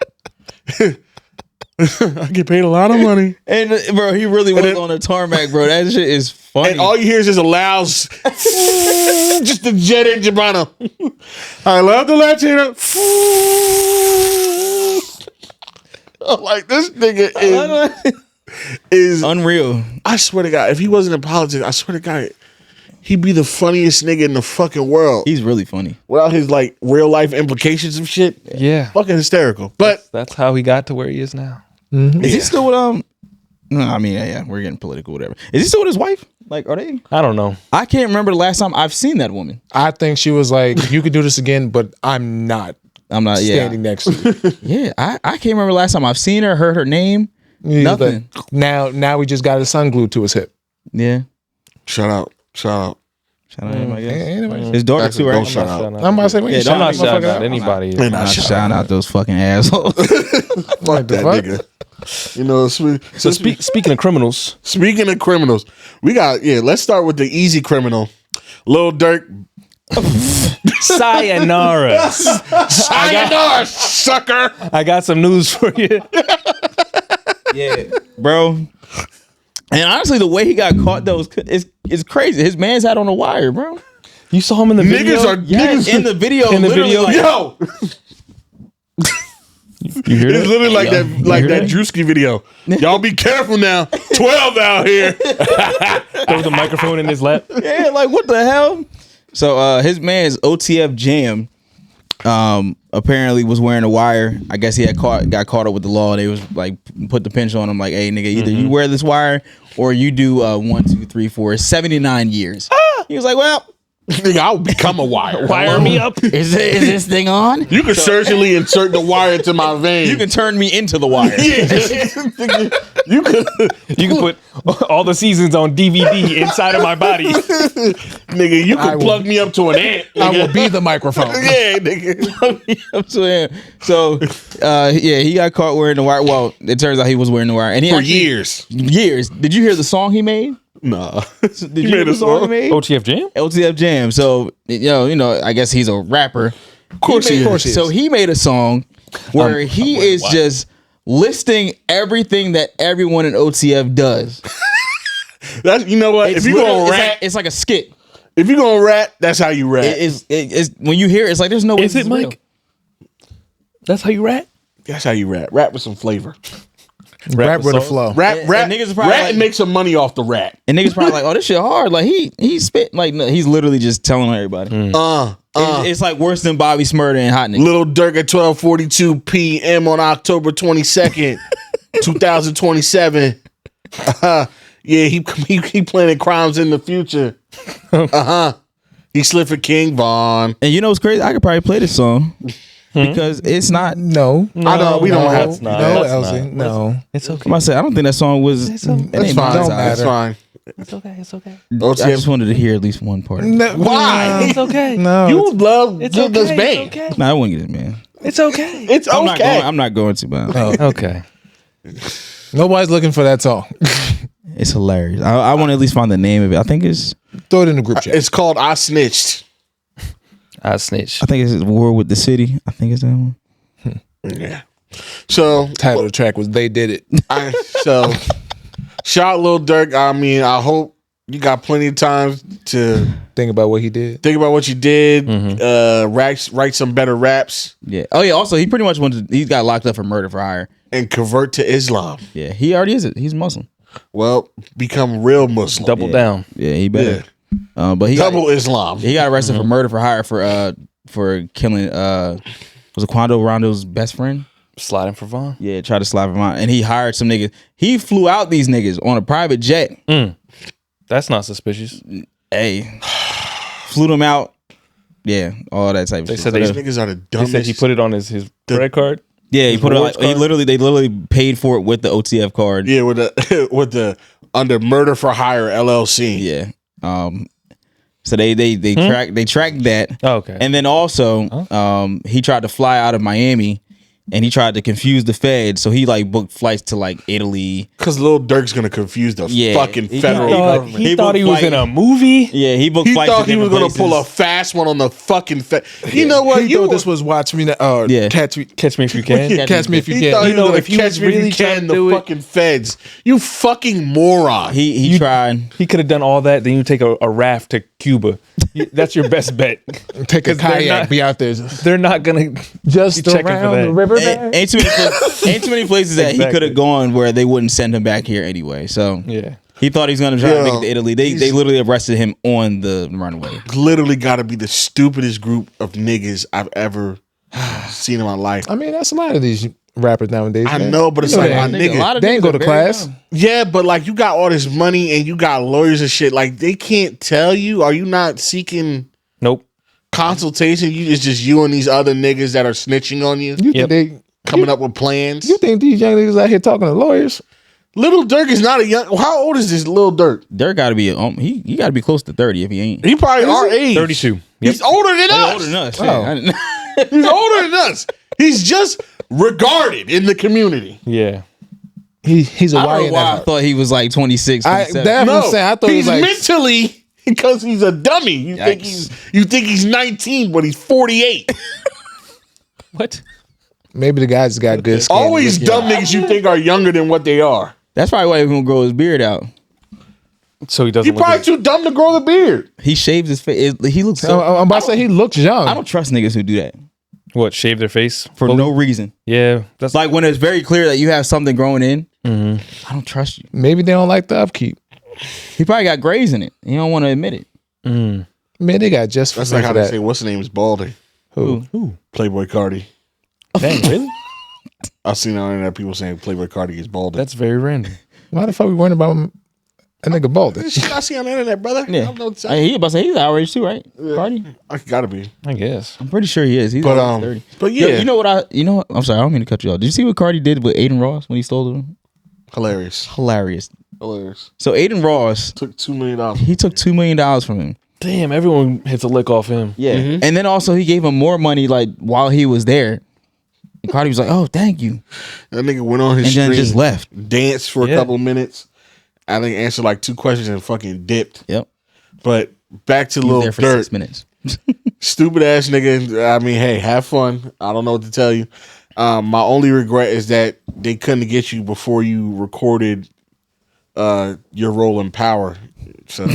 I get paid a lot of money." And bro, he really was on a tarmac, bro. That shit is funny. And all you hear is just allows just the jet engine on him. "I love the Latino." I'm like, this nigga is unreal. I swear to God, if he wasn't in politics, I swear to God, he'd be the funniest nigga in the fucking world. He's really funny. Without his like real life implications of shit. Yeah. Fucking hysterical. But That's how he got to where he is now. Is he still with No, I mean, yeah, we're getting political, whatever. Is he still with his wife? Like, are they? I don't know. I can't remember the last time I've seen that woman. I think she was like, you could do this again, but I'm not standing next to you. Yeah, I can't remember the last time I've seen her, heard her name. He's Nothing. like, now we just got his son glued to his hip. Yeah. Shout out. Shout out to him, I guess. Anyway. His daughter too, right? Don't shout out. I'm about to say, I'm not shouting out anybody. I'm not shouting out those fucking assholes. Fuck that nigga. You know, So speaking of criminals, we got let's start with the easy criminal. Lil Durk. sayonara. Sayonara, sucker. I got some news for you. Yeah, bro. And honestly, the way he got caught though is crazy. His man's had on a wire, bro. You saw him in the video? Niggas in the video. In the video, like, Yo, you hear it's that? literally like that Drewski video. Y'all be careful now. 12 out here. Throw the microphone in his lap. Yeah, like what the hell? So his man's OTF Jam apparently was wearing a wire. I guess he got caught up with the law. They was like put the pinch on him like, hey nigga, either you wear this wire or you do 1, 2, 3, 4, 79 years. He was like, well, Nigga, I'll become a wire. Wire me up. is this thing on? You can surgically insert the wire into my vein. You can turn me into the wire. You can put all the seasons on DVD inside of my body. Nigga, you can plug me up to an ant. I will be the microphone. Yeah, nigga. Up to him. So, he got caught wearing the wire. Well, it turns out he was wearing the wire, and he For actually, years. Did you hear the song he made? Nah. Did you hear the song he made? OTF Jam? LTF Jam. So, you know, I guess he's a rapper. Of course he is. So he made a song where he is just listing everything that everyone in OTF does. That's, you know what? If you gonna rap, it's like a skit. if you gonna rap, that's how you rap. It's when you hear it, it's like there's no way. Is it, Mike? That's how you rap? That's how you rap. Rap with some flavor. Rap with a flow. Rap, And rap, niggas are probably rap like- and make some money off the rap. And niggas probably like, oh, this shit hard. Like he spit like no, he's literally just telling everybody. It's like worse than Bobby Smurda and Hot Nigga. Lil Durk at 12:42 p.m. on October 22nd, 2027. Yeah, he planning crimes in the future. He slid for King Von. And you know what's crazy? I could probably play this song because it's not. No. I know we don't have. That's not. No, That's Elsie. not. No. It's okay. I'm about to say I don't think that song was. That's fine. That's fine. It's okay. It's okay. I just wanted to hear at least one part. Why? It's okay. No. You love It's this okay. band. It's okay. Nah, I wouldn't get it, man. It's okay. It's okay. I'm not going to, but Okay. Nobody's looking for that song. it's hilarious. I want to at least find the name of it. I think it's Throw it in the group chat. It's called I Snitched. I snitch. War with the City. I think it's that one. Yeah. So Title of the track was They Did It. shout out Lil Durk. I mean, I hope you got plenty of time to Think about what he did. think about what you did. Write some better raps Yeah. Oh yeah. Also, he pretty much he got locked up for murder for hire. and convert to Islam. Yeah. He already is it. He's Muslim. Well, become real Muslim. Double down. Yeah. He better. But he Double Islam. He got arrested for murder for hire for killing was it Quando Rondo's best friend? Sliding for Vaughn. Yeah, tried to slap him out, and he hired some niggas. He flew out these niggas on a private jet. That's not suspicious. Hey, flew them out. Yeah, all that type of They shit. said These they niggas are the They dumbest. said he put it on his credit card. Yeah, he put it rewards like they literally paid for it with the OTF card. Yeah, with the under murder for hire LLC. Yeah. So they tracked that. Oh, okay. And then also, he tried to fly out of Miami, and he tried to confuse the feds. So he like booked flights to like Italy. Because Lil Durk's gonna confuse the fucking federal government. He thought he was in a movie. Yeah, he booked He flights. thought to he was different gonna pull a places. fast one on the fucking You know what? He thought this was Watch Me Now. Yeah. Catch Me. Catch me if you can. Catch Me If You He thought Can. he was gonna if he catch was me if really you trying can. to The do it- fucking feds. You fucking moron. He tried. He could have done all that. Then you take a raft to Cuba. That's your best bet. Take a 'Cause they're kayak. not- Be out there. They're not gonna Just be checking for around that. the river. Ain't too many places that he Exactly. could have gone where they wouldn't send him back here anyway. So Yeah. he thought he was gonna try to make it to Italy. They he's- literally arrested him on the runway. Literally got to be the stupidest group of niggas I've ever seen in my life. I mean, that's a lot of these rappers nowadays. I man. know, but it's You know like, that. my nigga. A lot of They ain't niggas go are to very class. dumb. Yeah, but like you got all this money and you got lawyers and shit. Like they can't tell you. Are you not seeking Nope. consultation? It's just you and these other niggas that are snitching on you, You Yep. think coming up with plans. these young niggas out here talking to lawyers? Lil Durk is not a young. How old is this Lil Durk? Durk got to be he got to be close to 30 if he ain't. He probably our age. 32. Yep. He's older than us. Older than us. Oh. He's older than us. He's just regarded in the community. Yeah. He's a I don't know YN why I at thought he was like 26. I 27. that's what I'm saying. I thought he he's was like mentally because he's a dummy. You think he's 19, but he's 48. What? maybe the guys got good skin. Always dumb niggas you think are younger than what they are. That's probably why he's gonna grow his beard out. So he doesn't. He probably too dumb to grow the beard. He shaves his face. He looks. So, I'm about to say he looks young. I don't trust niggas who do that What, shave their face for no reason. Yeah, that's Like when it's very clear that you have something growing in. I don't trust you. Maybe they don't like the upkeep. He probably got grays in it. He don't want to admit it. Man, they got just That's for like how they that. say what's the name is balding. Who? Playboy Cardi. dang, really? I've seen on the internet people saying Playboy Cardi is balding. That's very random. Why the fuck we worrying about a nigga balding? This shit I see on the internet, brother. I Yeah. don't know what to Hey, say. he about to say he's our age too, right? Cardi. I gotta be. I guess. I'm pretty sure he is. He's But, almost 30. but Yo, yeah. you know what? I'm sorry. I don't mean to cut you off. Did you see what Cardi did with Aiden Ross when he stole him? Hilarious. Hilarious. Hilarious. So Aiden Ross, Took $2 million. he took $2 million from him. Damn, everyone hits a lick off him. Yeah. And then also he gave him more money like while he was there. And Cardi was like, "Oh, thank you," That nigga went on his and stream, then just left. danced for a Yeah. couple minutes. I think answered like 2 questions and fucking dipped. Yep. But back to He was Lil there for Durk. 6 minutes. Stupid ass nigga. I mean, hey, have fun. I don't know what to tell you. My only regret is that they couldn't get you before you recorded your role in Power. So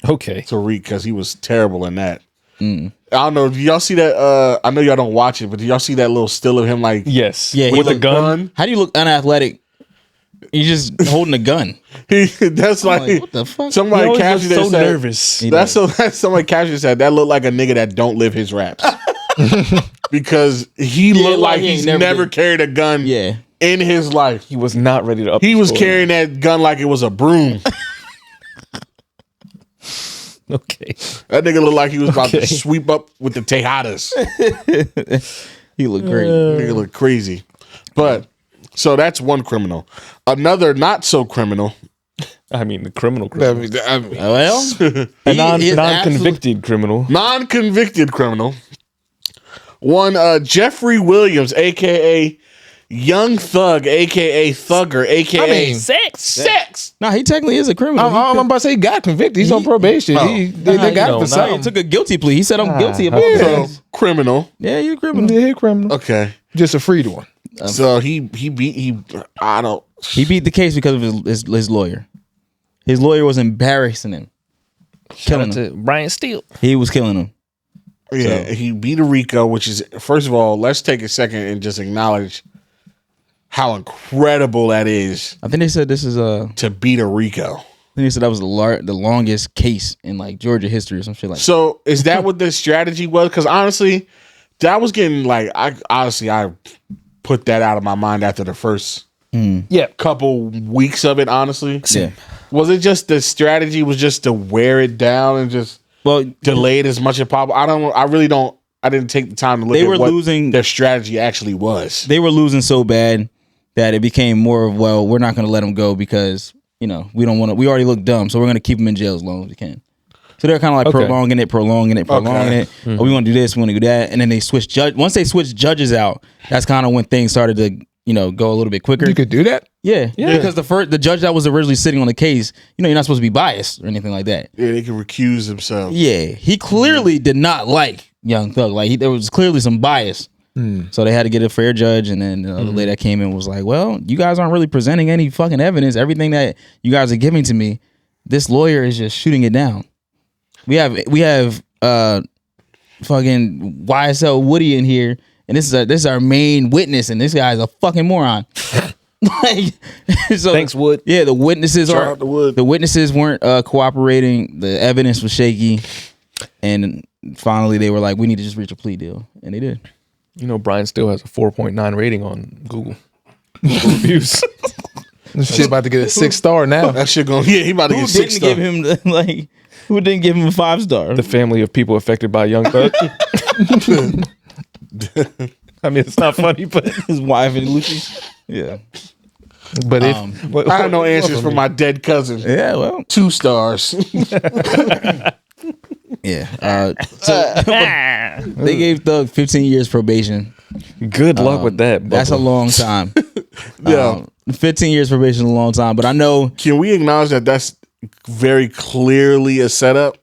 Okay. to read because he was terrible in that. I don't know. Do y'all see that? I know y'all don't watch it, but do y'all see that little still of him like Yes. Yeah, he With the looked gun. How do you look unathletic? He's just holding a gun. that's I'm like, like, what the fuck? somebody He always captured looks it. so and said- nervous. That's somebody captured said that looked like a nigga that don't live his raps because he looked like like he ain't he's never never did. carried a gun Yeah. in his life. He was not ready to up. He the was score. carrying that gun like it was a broom. Okay. That nigga looked like he was about Okay. to sweep up with the Tejadas. He looked great. Nigga look crazy. But so that's one criminal. Another not so criminal. I mean, the criminal. I mean, Well, A he is non-convicted criminal. Non-convicted criminal. One Jeffrey Williams, aka Young Thug, aka Thugger, aka I mean, Sex. No, he technically is a criminal. I'm about to say he got convicted. He's on probation. They got no, him for no. He something. took a guilty plea. He said, "I'm guilty about okay. this." so, criminal. Yeah, you're a criminal. Yeah, he a criminal. Okay. Just a freed one. So he I don't He beat the case because of his lawyer. His lawyer was embarrassing him, killing him. To Brian Steele. He was killing him. yeah, he beat a RICO, which is first of all, let's take a second and just acknowledge how incredible that is I think they said this is to beat a RICO. I think they said that was the longest case in like Georgia history or some shit like that. So is that what the strategy was? Because honestly, that was getting like I put that out of my mind after the first couple weeks of it. Honestly, Yeah. was it just the strategy was just to wear it down and just Well, delay it as much as possible? I didn't take the time to look They at were what losing- their strategy actually was. they were losing so bad that it became more of, well, we're not going to let him go because, we don't want to, we already look dumb, so we're going to keep him in jail as long as we can. So they're kind of like Okay. prolonging it. Okay. Oh, we want to do this, we want to do that. And then they switch once they switched judges out, that's kind of when things started to, go a little bit quicker. You could do that? Yeah. Because the judge that was originally sitting on the case, you're not supposed to be biased or anything like that. Yeah, they can recuse themselves. Yeah. He clearly did not like Young Thug. Like, there was clearly some bias. So they had to get a fair judge, and then the other lady that came in was like, well, you guys aren't really presenting any fucking evidence. Everything that you guys are giving to me, this lawyer is just shooting it down. We have fucking YSL Woody in here, and this is our main witness, and this guy's a fucking moron. Like, so, Thanks, Wood. Yeah, the witnesses Shout out to Wood. the witnesses weren't cooperating. The evidence was shaky, and finally they were like, we need to just reach a plea deal, and they did. Brian still has a 4.9 rating on Google reviews. This shit about to get a 6-star now. That shit going. Yeah, he about to Who get 6 didn't give him who didn't give him a 5-star? The family of people affected by Young Thug. I mean, it's not funny, but His wife and Lucy. Yeah. But if I have no answers for my dead cousin. Yeah, well, 2 stars. yeah. So they gave Thug 15 years probation. Good luck with that. That's a long time. Yeah. 15 years probation is a long time, but I know. Can we acknowledge that that's very clearly a setup?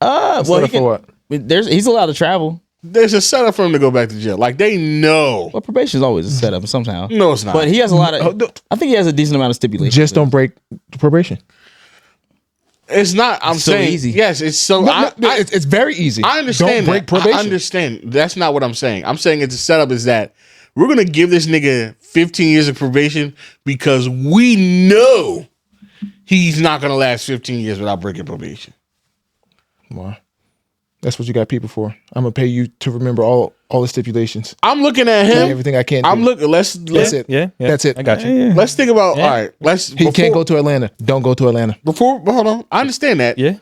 Well, for what? He's allowed to travel. There's a setup for him to go back to jail. Like, they know. Well, probation is always a setup somehow. No, it's not. But he has a lot of. I think he has a decent amount of stipulations. Just don't break the probation. It's not. I'm so saying easy. Yes, it's so. It's very easy. I understand. Don't break that. probation. I understand. That's not what I'm saying. I'm saying it's a setup. Is that we're gonna give this nigga 15 years of probation because we know he's not gonna last 15 years without breaking probation. Wow. That's what you got people for. I'm gonna pay you to remember all the stipulations. I'm looking at him. Everything I can't. I'm looking. That's it. Yeah, That's it. I got you. Let's think about. All right. He can't go to Atlanta. Don't go to Atlanta. Hold on. I understand that. Yeah.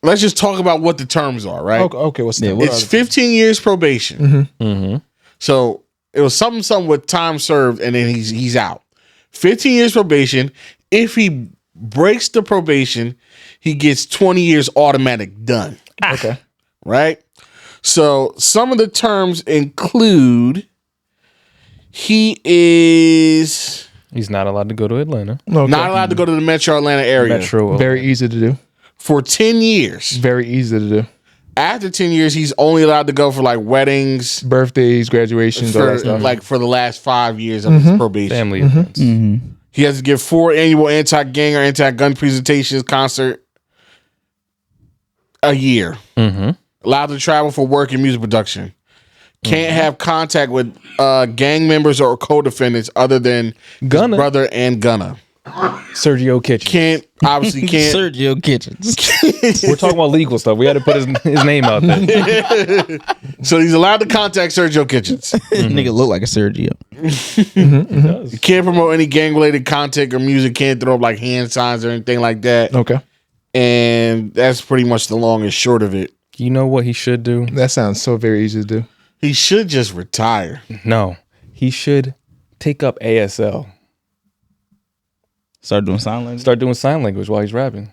Let's just talk about what the terms are. Right. Okay. What's that? It's 15 years probation. So it was something with time served, and then he's out. 15 years probation. If he breaks the probation, he gets 20 years automatic done. Okay. Right? So some of the terms include he's not allowed to go to Atlanta. Okay. not allowed to go to the Metro Atlanta area Very easy to do. for 10 years. Very easy to do. After 10 years, he's only allowed to go for like weddings, Birthdays, graduations, all that stuff. like for the last 5 years of his probation. family events. He has to give 4 annual anti-gang or anti-gun presentations, concert a year. Allowed to travel for work and music production. Can't have contact with gang members or co-defendants other than Gunna. his brother and Gunna. Sergio Kitchen. Obviously can't. Sergio Kitchens. We're talking about legal stuff. We had to put his name out there. So he's allowed to contact Sergio Kitchens. Nigga look like a Sergio. He can't promote any gang-related content or music. Can't throw up like hand signs or anything like that. Okay. And that's pretty much the long and short of it. You know what he should do? That sounds so very easy to do. He should just retire. No. He should take up ASL. Start doing sign language. Start doing sign language while he's rapping.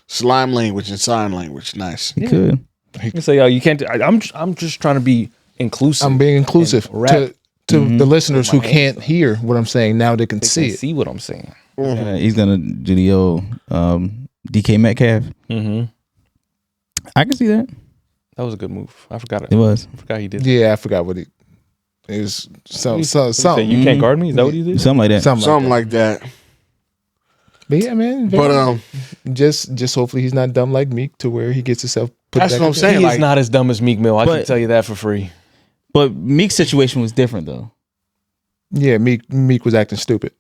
Slime language and sign language. Nice. He could. You can say, "Oh, you can't." I'm just trying to be inclusive. I'm being inclusive to the listeners who can't hear what I'm saying. Now they can see it. See what I'm saying. He's gonna do the old DK Metcalf. I can see that. That was a good move. I forgot it. It was. I forgot he did. Yeah, I forgot what it was. Something. You can't guard me. Is that what he did? Something like that. Something like that. But yeah, man. But just hopefully he's not dumb like Meek to where he gets himself put that's back what I'm in jail. saying. He Like, is not as dumb as Meek Mill. I can But- tell you that for free. But Meek's situation was different though. Yeah, Meek was acting stupid.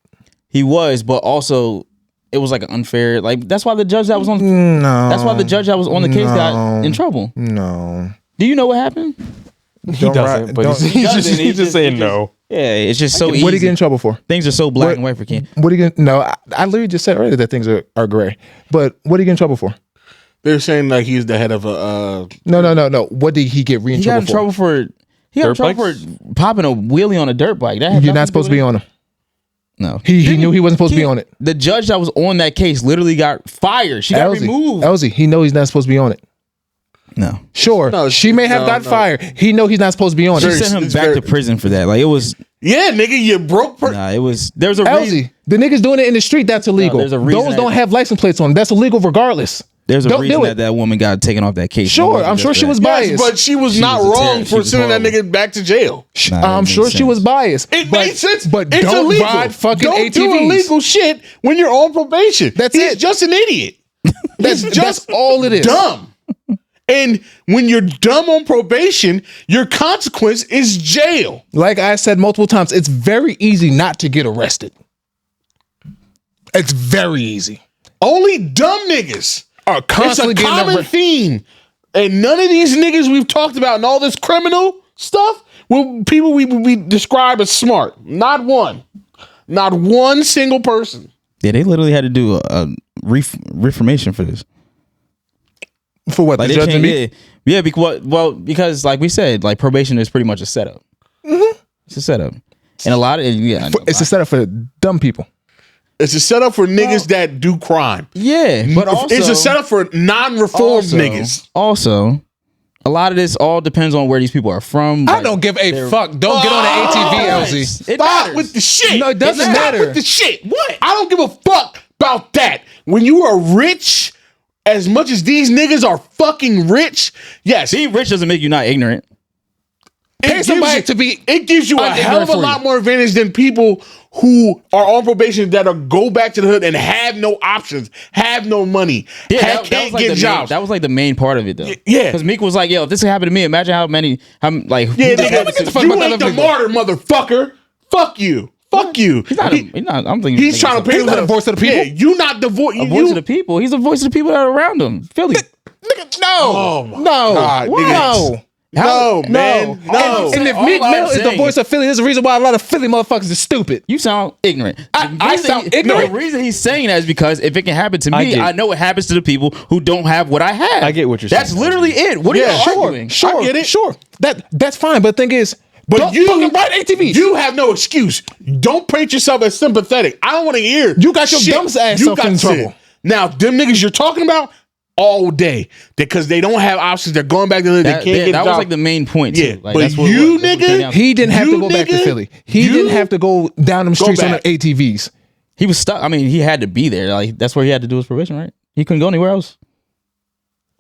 He was, but also it was like an unfair. Like that's why the judge that was on. No. That's why the judge that was on the case got in trouble. No. Do you know what happened? He doesn't, but he's just saying no. Yeah, it's just so easy. What did he get in trouble for? Things are so black and white for Ken. What are you getting? No, I literally just said earlier that things are gray. But what did he get in trouble for? they're saying like he's the head of a. No. What did he get He got in trouble for. He got in trouble for popping a wheelie on a dirt bike. That had You're nothing not to supposed do to be with on him. No, He knew he wasn't supposed to be on it. The judge that was on that case literally got fired. She got removed. Elsie, he know he's not supposed to be on it. No, Sure, No, she may have got fired. He know he's not supposed to be on she it. sent him it's back to prison for that. Like it was. Yeah, nigga, you broke. It was. There was a reason. Elsie, the niggas doing it in the street, that's illegal. there's a reason Those that- don't have license plates on them. That's illegal regardless. There's a Don't reason do it. that woman got taken off that case. Sure, I'm sure she was biased. Yes, but she was not was a wrong terror. She for was sending that horrible. nigga back to jail. I'm sure she was biased. It but, made sense, But it's don't illegal. ride fucking don't ATVs. do illegal shit when you're on probation. That's He's it. just an idiot. That's all it is. Dumb. And when you're dumb on probation, your consequence is jail. Like I said multiple times, it's very easy not to get arrested. It's very easy. Only dumb niggas Are constantly it's a getting common arrested. theme. And none of these niggas we've talked about and all this criminal stuff, people we describe as smart. Not one. Not one single person. Yeah, they literally had to do a reformation for this. For what? Like The they judge and changed, me? yeah, because like we said, like probation is pretty much a setup. It's a setup, and a lot of It's a setup for dumb people. It's a setup for niggas that do crime. Yeah, but also it's a setup for non-reformed niggas. Also, a lot of this all depends on where these people are from. I don't give a fuck. Don't get on the ATV, LZ. Stop with the shit. No, it doesn't matter. Stop with the shit. What? I don't give a fuck about that. When you are rich, as much as these niggas are fucking rich, yes. Being rich doesn't make you not ignorant. It gives you a hell of a lot more advantage than people who are on probation that go back to the hood and have no options, have no money, can't get jobs. That was like the main part of it, though. Yeah, because Meek was like, "Yo, if this happened to me, imagine how many, like, yeah, nigga, you ain't the martyr, motherfucker. Fuck you." Fuck you. He's not. I'm thinking he's trying to pay. He's not a voice of the people. Yeah, you not the voice. A voice of the people. He's a voice of the people that are around him. Philly. Nigga, no, no. No, man. No. And if Meek Mill is the voice of Philly, there's a reason why a lot of Philly motherfuckers are stupid. You sound ignorant. I sound ignorant. The reason he's saying that is because if it can happen to me, I know it happens to the people who don't have what I have. I get what you're saying. That's literally it. What are you arguing? Sure, I get it. Sure. That's fine. But the thing is, but you fucking write ATVs. You have no excuse. Don't paint yourself as sympathetic. I don't want to hear. You got your dumb ass self in trouble. Now, them niggas you're talking about all day because they don't have options. They're going back to the. They can't get that jobs. was like the main point. Too. Yeah, like, but that's what you nigga, he didn't have to go back to Philly. He didn't have to go down them streets on the ATVs. He was stuck. I mean, he had to be there. Like that's where he had to do his probation, right? He couldn't go anywhere else.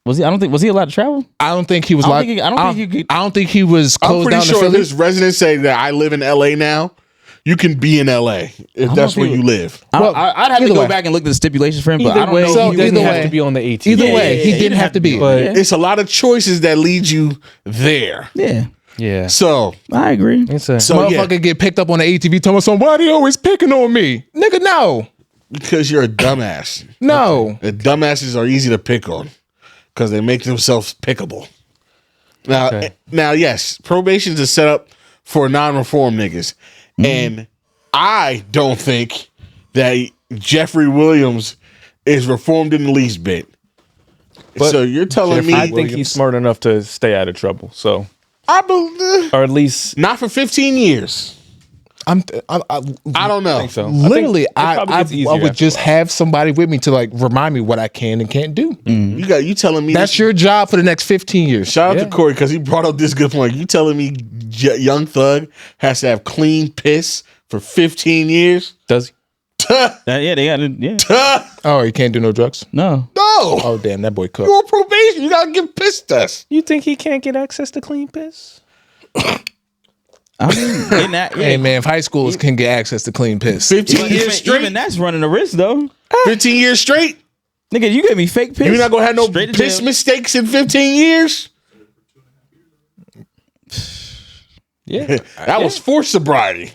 Was he? I don't think. Was he allowed to travel? I don't think he was. I don't think he was closed I'm pretty down sure to Philly. his residents say that I live in LA now. You can be in LA if that's where you live. Well, I'd have to go back and look at the stipulations for him, but I don't know. So he didn't have to be on the ATV. Either way, he didn't have to be. But it's a lot of choices that lead you there. Yeah. So I agree. Motherfucker get picked up on the ATV. Tell me somebody always picking on me, nigga. No, because you're a dumbass. No, the dumbasses are easy to pick on because they make themselves pickable. Now, yes, probation is set up for non-reform niggas. And I don't think that Jeffrey Williams is reformed in the least bit. But so you're telling me... I think he's smart enough to stay out of trouble. So I believe... Or at least... Not for 15 years. I don't know. I think so. Literally, I would just have somebody with me to like remind me what I can and can't do. You telling me... That's your job for the next 15 years. Shout out to Corey because he brought up this good point. You telling me Young Thug has to have clean piss for 15 years? Does he? They got it. Oh, he can't do no drugs? No. Oh, damn, that boy cooked. You're on probation. You got to give piss test. You think he can't get access to clean piss? I mean, hey man, if high schoolers can get access to clean piss, 15 years straight. Even that's running a risk though. 15 years straight. Nigga, you gave me fake piss. You're not gonna have no piss mistakes in 15 years. Yeah, that was forced sobriety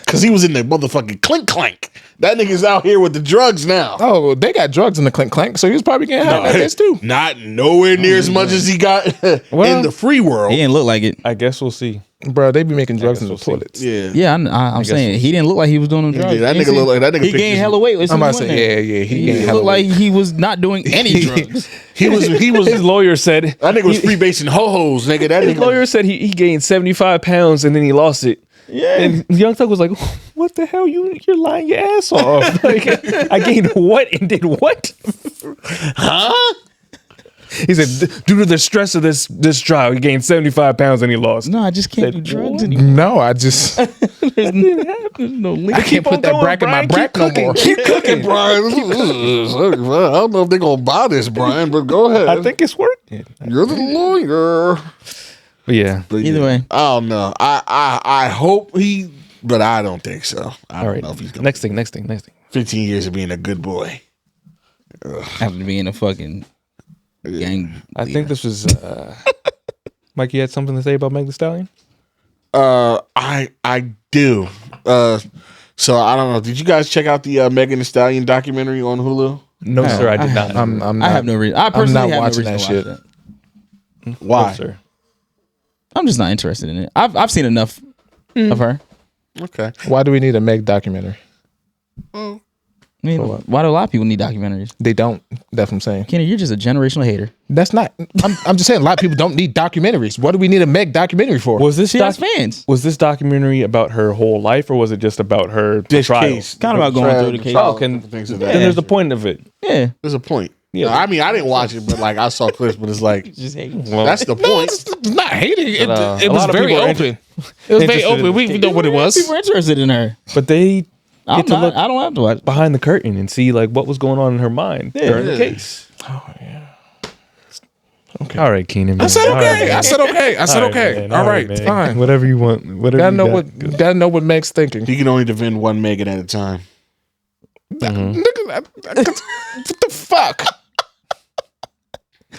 because he was in the motherfucking clink clank. That nigga's out here with the drugs now. Oh, they got drugs in the clink clank, so he was probably getting high like this too. Not nowhere near as much as he got in the free world. He didn't look like it. I guess we'll see. Bro, they be making drugs in the toilets. Yeah, I'm saying he didn't look like he was doing them drugs. Yeah, that nigga look like that nigga. He gained hella weight. I'm about to say, yeah. He gained hella looked weight. like he was not doing any drugs. He was. His lawyer said that nigga was freebasing ho-hos, nigga. That his lawyer said he gained 75 pounds and then he lost it. Yeah, and Young Thug was like, "What the hell? You're lying your ass off. Like, I gained what and did what? Huh?" He said, due to the stress of this trial, he gained 75 pounds and he lost. No, I just can't do drugs anymore. No, I just there's no link. I can't put that bracket in my bracket no more. Keep cooking, Brian. I don't know if they're gonna buy this, Brian, but go ahead. I think it's working. You're the lawyer. But yeah. Either way, I don't know. I hope he, but I don't think so. I don't know if he's gonna. Next thing. 15 years of being a good boy. After being a fucking gang. I think this was Mike, you had something to say about Meg Thee Stallion? I do. So I don't know. Did you guys check out the Megan Thee Stallion documentary on Hulu? No, sir, I did not. I have no reason. I personally have watching no reason that to watch shit. that. Why? No, sir. I'm just not interested in it. I've seen enough of her. Okay. Why do we need a Meg documentary? I mean, why do a lot of people need documentaries? They don't. That's what I'm saying. Kenny, you're just a generational hater. That's not. I'm just saying a lot of people don't need documentaries. What do we need a Meg documentary for? Was this fans? Was this documentary about her whole life, or was it just about her trial? Case. Kind of about going through the case. Oh, things of that. And there's the point of it. Yeah, there's a point. Yeah, I mean, I didn't watch it, but like I saw clips, but it's like just hating. Well, that's the point. It's not hating. It was lot of very people are open. It was very open. We know what it was. People were interested in her, but they get to look. I don't have to watch behind the curtain and see like what was going on in her mind during the case. Oh yeah. Okay. All right, Keenan. I said okay. I said okay. I said okay. All right, fine. Whatever you want. Whatever. Gotta know what Meg's thinking. You can only defend one Megan at a time. Nigga, what the fuck?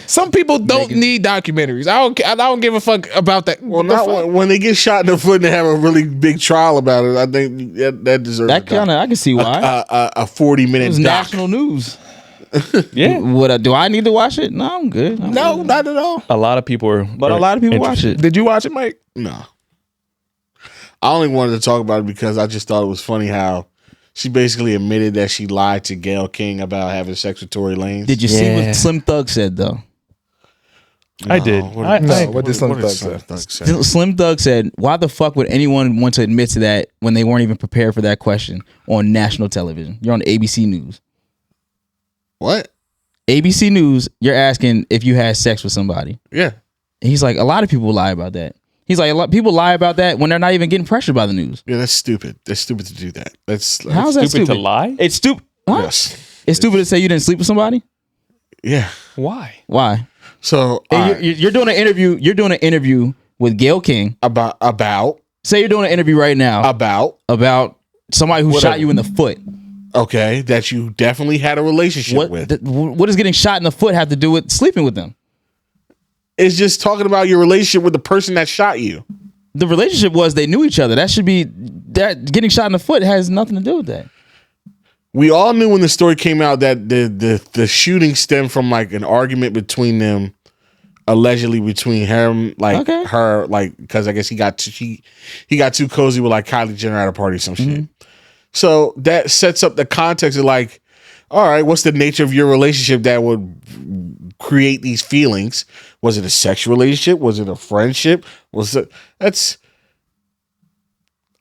Some people don't need documentaries. I don't give a fuck about that. Well, not when they get shot in the foot and they have a really big trial about it. I think that deserves that kind of. I can see why a 40-minute national news. Yeah. Do I need to watch it? No, I'm good. No, not at all. A lot of people are, but a lot of people watch it. Did you watch it, Mike? No. I only wanted to talk about it because I just thought it was funny how she basically admitted that she lied to Gayle King about having sex with Tory Lanez. Did you see what Slim Thug said though? No, I did. What did Slim Thug say? Slim Thug said, "Why the fuck would anyone want to admit to that when they weren't even prepared for that question on national television? You're on ABC News." What? ABC News, you're asking if you had sex with somebody. Yeah. And he's like, a lot of people lie about that. He's like, a lot of people lie about that when they're not even getting pressured by the news. Yeah, that's stupid. That's stupid to do that. How's that stupid to lie? It's stupid. What? Yes. It's stupid to say you didn't sleep with somebody? Yeah. Why? So you're doing an interview. You're doing an interview with Gayle King about. Say you're doing an interview right now about somebody who shot you in the foot. Okay, that you definitely had a relationship with. What does getting shot in the foot have to do with sleeping with them? It's just talking about your relationship with the person that shot you. The relationship was they knew each other. That should be that. Getting shot in the foot has nothing to do with that. We all knew when the story came out that the shooting stemmed from like an argument between them, allegedly between him, her, because I guess he got too cozy with like Kylie Jenner at a party or some shit. So that sets up the context of like, all right, what's the nature of your relationship that would create these feelings? Was it a sexual relationship? Was it a friendship?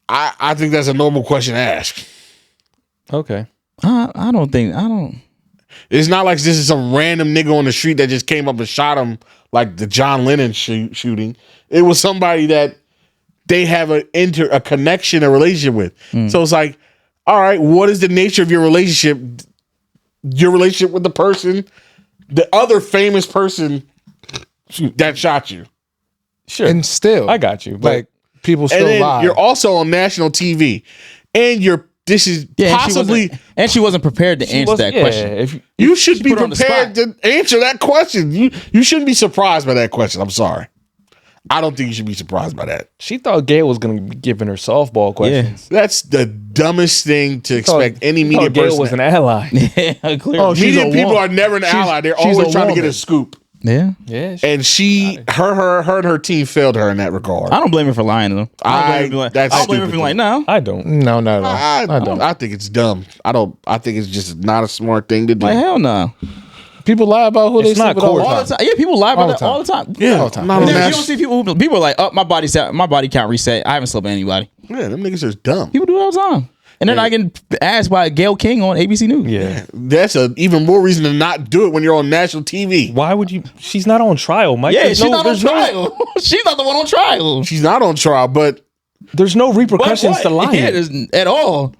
I think that's a normal question to ask. Okay. I don't. It's not like this is some random nigga on the street that just came up and shot him like the John Lennon shooting. It was somebody that they have a connection, a relationship with. So it's like, all right, what is the nature of your relationship? Your relationship with the person, the other famous person that shot you. Sure. And still, I got you. Like people still lie. You're also on national TV, and possibly. And she wasn't prepared to answer that question. You should be prepared to answer that question. You shouldn't be surprised by that question. I'm sorry. I don't think you should be surprised by that. She thought Gayle was going to be giving her softball questions. Yeah. That's the dumbest thing to expect any media person. Gayle was an ally. Yeah, clearly. Media people are never an ally. They're always trying to get a scoop. Yeah. Yeah. And her and her team failed her in that regard. I don't blame her for lying though. I don't blame her for lying. No. I don't. No. I don't. I think it's dumb. I think it's just not a smart thing to do. Like hell no. People lie about who they sleep with all the time. Yeah, people lie about that all the time. Yeah, all the time. You don't see people are like, oh, my body count reset. I haven't slept with anybody. Yeah, them niggas are dumb. People do it all the time. And then I get asked by Gayle King on ABC News. Yeah. That's a even more reason to not do it when you're on national TV. Why would you? She's not on trial, Mike. Yeah, she's not on trial. She's not the one on trial. She's not on trial, but there's no repercussions to lying. Yeah, at all.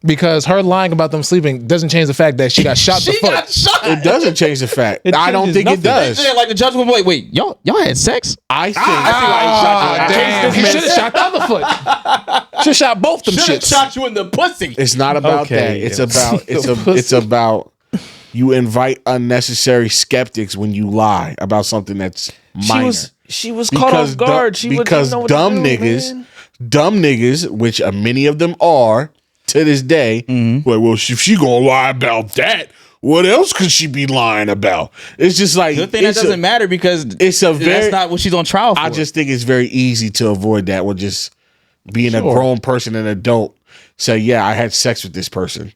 Because her lying about them sleeping doesn't change the fact that she got shot in the foot. Got shot. It doesn't change the fact. I don't think it does. Yeah, like the judge will be like, wait, y'all had sex? I think. I Damn, he should have shot the other foot. Should have shot both them Should've shits. shot you in the pussy. It's not about that. It's about you invite unnecessary skeptics when you lie about something that's minor. She was caught off guard. Because dumb niggas, which many of them are to this day, well, if she gonna lie about that, what else could she be lying about? It's just like good thing that doesn't matter because that's not what she's on trial for. I just think it's very easy to avoid that with just being a grown person, an adult. Say, yeah, I had sex with this person.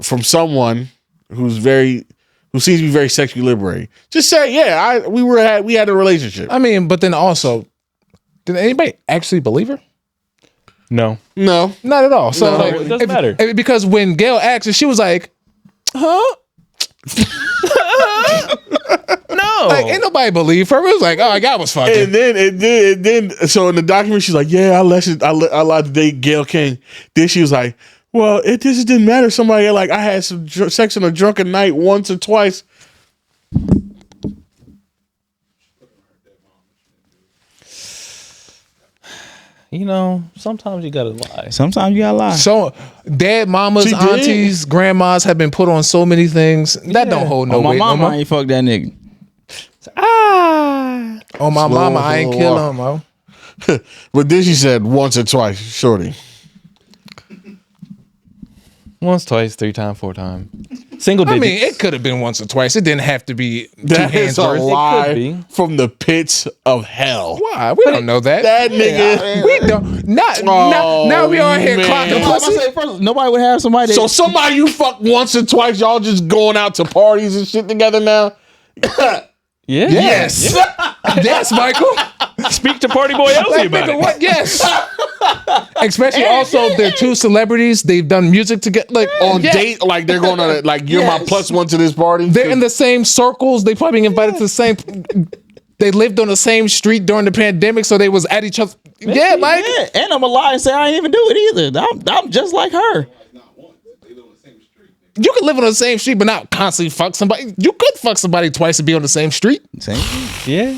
from someone who seems to be very sexually liberated. Just say, yeah, we had a relationship. I mean, but then also, did anybody actually believe her? No, not at all. So like, it doesn't matter because when Gail asked her, she was like, "Huh." No, like ain't nobody believe her. It was like, oh, God was fucking. And then, so in the document, she's like, yeah, I lied to date Gail King. Then she was like, well, it just didn't matter. Somebody like I had some sex on a drunken night once or twice. you know, sometimes you gotta lie. Sometimes you gotta lie. So, dad, mamas, She did. aunties, grandmas have been put on so many things that don't hold no my weight. mama no more. ain't fuck that nigga. Oh, my mama, I ain't kill him, bro. But then she said once or twice, shorty. Once, twice, 3 times, 4 times. Single I digits. mean, it could have been once or twice. It didn't have to be 2 That hands is a worth. could lie be. from the pits of hell. Why? We don't know that. That nigga. We don't. Now we are here man. clocking pussy. Nobody would have somebody. So somebody you fuck once or twice, y'all just going out to parties and shit together now? yeah. Yes. Yes, Michael. Speak to Party Boy Elsie Like, about nigga, it. what? Yes. Especially also the 2 celebrities. They've done music together. Like On date, like they're going to like you're my +1 to this party. They're in the same circles. They probably invited to the same. They lived on the same street during the pandemic, so they was at each other. Yeah, Mike. Yeah, and I'm gonna lie and say I ain't even do it either. I'm just like her. You could live on the same street, but not constantly fuck somebody. You could fuck somebody twice and be on the same street. Same. Yeah.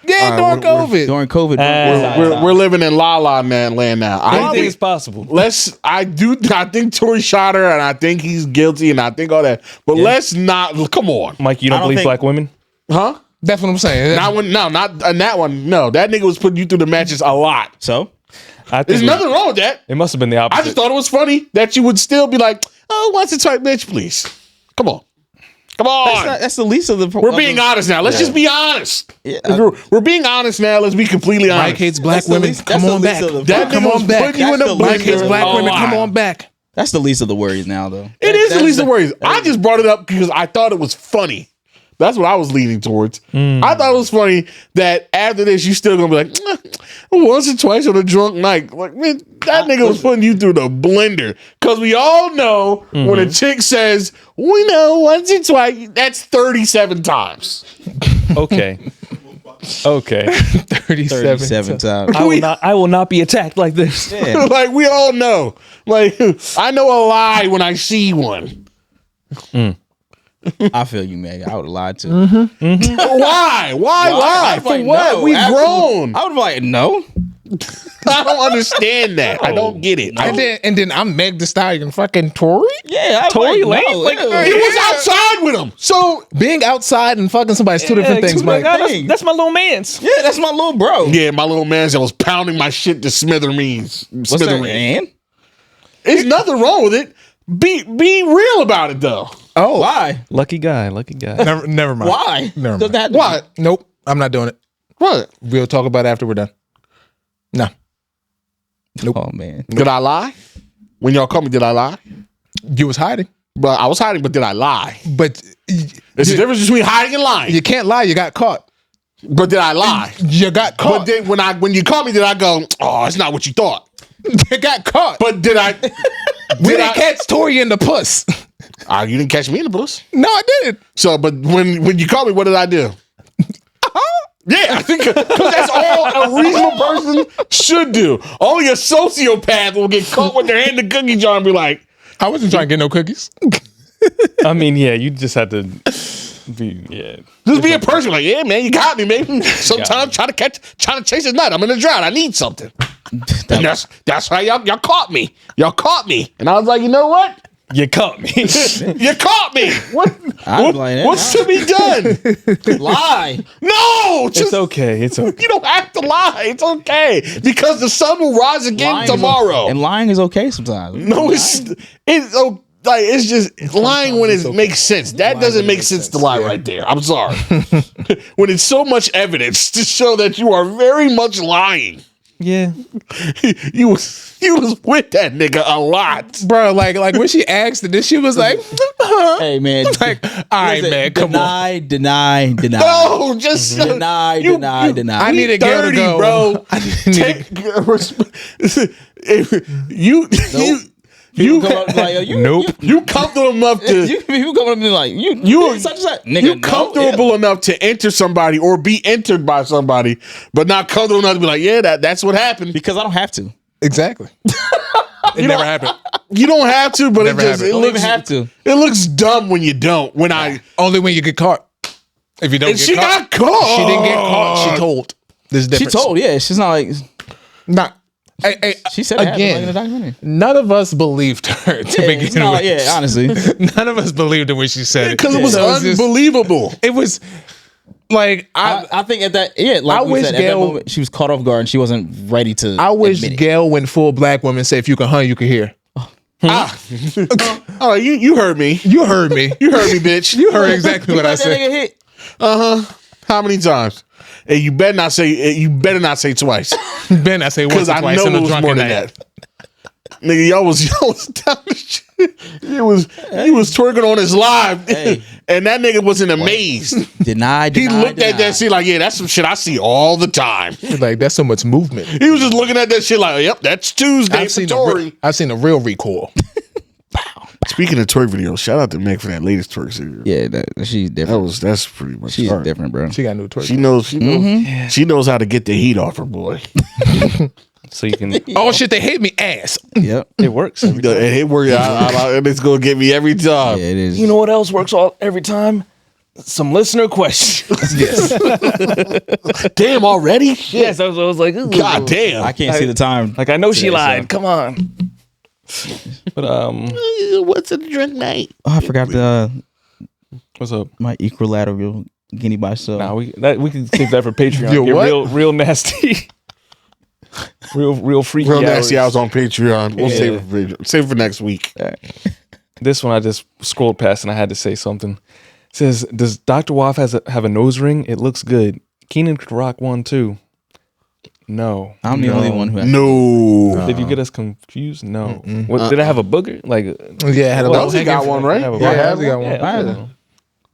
Yeah, during COVID. During COVID. We're living in La La land now. Anything is possible. I think Tory shot her, and I think he's guilty, and I think all that. But let's not. Come on, Mike, you don't don't believe think- black women? huh? That's what I'm saying. Not in that one. No, that nigga was putting you through the matches a lot. So I think There's nothing wrong with that. it must have been the opposite. I just thought it was funny that you would still be like, oh, once or twice, bitch, please. Come on. that's the least of the. We're being honest now. Let's just be honest. Yeah, We're being honest now. Let's be completely honest. Mike hates black That's the women. least- Come that's the on least back. of the- That Come nigga on was back. putting you in That's the the Mike hates blender. black a women. Come lot. on back. That's the least of the worries now, though. It is the least of worries. I just brought it up because I thought it was funny. That's what I was leaning towards. I thought it was funny that after this, you still gonna be like, once or twice on a drunk night. Like, man, that nigga was putting you through the blender. Because we all know when a chick says, we know once or twice, that's 37 times. Okay. Okay. 37 times. I will not be attacked like this. Yeah. Like, we all know. Like, I know a lie when I see one. I feel you, man. I would have lied too. Why? Why lie? For like, what? no, We've absolutely. grown. I would be like, no. I don't understand that. I don't get it. And then I'm Meg Thee Stallion, fucking Tory. Yeah, I Tory like, Lanez? no, Like, ew. He was outside with him. So, Being outside and fucking somebody's 2 different things, Mike. That's my little man's. Yeah, that's my little bro. yeah, my little man that was pounding my shit to smithereens. What's that, Smithereens. man? There's nothing wrong with it. Be real about it, though. Oh, Why? Lucky guy. Lucky guy. never mind. Why? Never Does mind. that What? Nope, I'm not doing it. What? We'll talk about it after we're done. No. Oh man. Did I lie? When y'all called me, did I lie? You was hiding. But I was hiding, but did I lie? But There's a difference between hiding and lying. you can't lie. You got caught. But did I lie? You got But caught. then when you called me, did I go, oh, it's not what you thought? You got caught. But did I? we did didn't catch Tory in the puss. You didn't catch me in the bus. No, I didn't. So, but when you called me, what did I do? Yeah, I think because that's all a reasonable person should do. Only a sociopath will get caught with their hand in the cookie jar and be like, I wasn't trying to get no cookies. I mean, yeah, you just had to be, yeah. just be a person like, yeah, man, you got me, man. Sometimes trying to chase a nut. I'm in a drought. I need something. And that's how y'all caught me. Y'all caught me, and I was like, you know what? You caught me. You caught me. What's to be done? lie? No, It's okay. It's okay. You don't have to lie. It's okay because the sun will rise again Lying tomorrow. and lying is okay sometimes. No, it's just lying when it makes sense. That doesn't make sense to lie right there. I'm sorry. When it's so much evidence to show that you are very much lying. Yeah. You was with that nigga a lot. Bro, like when she asked it, then she was like, Hey man, like, all right, listen, man, come on. deny. No, just Deny. I need a girl to go, bro. You come up like, you comfortable enough to you come up and be like you such and such. Nigga, you comfortable enough to enter somebody or be entered by somebody, but not comfortable enough to be like, yeah, that's what happened. because I don't have to. Exactly. It never happened. You don't have to, but Never happened. it Don't looks even have to. It looks dumb when you don't. Only when you get caught. If you don't And get she caught. got caught. She didn't get caught. She told. There's a She difference. told, yeah. She's not like Not. Hey, she said it happened, like, in the again, documentary. none of us believed her to Yeah, begin it's not with. like- yeah, honestly. None of us believed it when she said it. because it was So just- unbelievable. it was like I think at that, like I we wish said, at that Gail- moment, she was caught off guard and she wasn't ready to. I wish admit it. Gail went full black woman say if you can hunt, you can hear. Oh, you heard me. You heard me. You heard me, bitch. You heard exactly what I Let that said. nigga hit. How many times? And you better not say twice. Ben, I say once Because or I twice know in it a was drunken more than night. that. Nigga, y'all was down the shit. He was twerking on his live, and that nigga wasn't amazed. Deny. He looked at that shit like, yeah, that's some shit I see all the time. Like that's so much movement. He was just looking at that shit like, yep, that's Tuesday I've for seen Tory. I've seen a real recoil. Speaking of twerk videos, shout out to Meg for that latest twerk series. Yeah, she's different. That's pretty much. She's her. different, bro. She got a new twerk. She knows how to get the heat off her boy. So you can. Oh shit! They hate me ass. Yep. It works. And it works. And it's gonna get me every time. Yeah, it is. You know what else works every time? Some listener questions. Damn, already? Yes, I was like, ooh. God damn. I can't see the time. Like I know she Today, lied. so. Come on. But What's a drink night? Oh, I forgot what's up? my equilateral guinea bicep. Nah, we can save that for Patreon. Yo, Get what? real nasty. real freaky. Real nasty hours. hours on Patreon. We'll save it for Patreon. Save it for next week. This one I just scrolled past and I had to say something. It says, does Dr. Waff have a nose ring? It looks good. Keenan could rock one too. No. I'm the only one who has. No. Did you get us confused? No. What, did I have a booger? Like, Yeah, I had a little Elsie got one, right? have a Yeah, booger. Elsie got one. Yeah, I had one.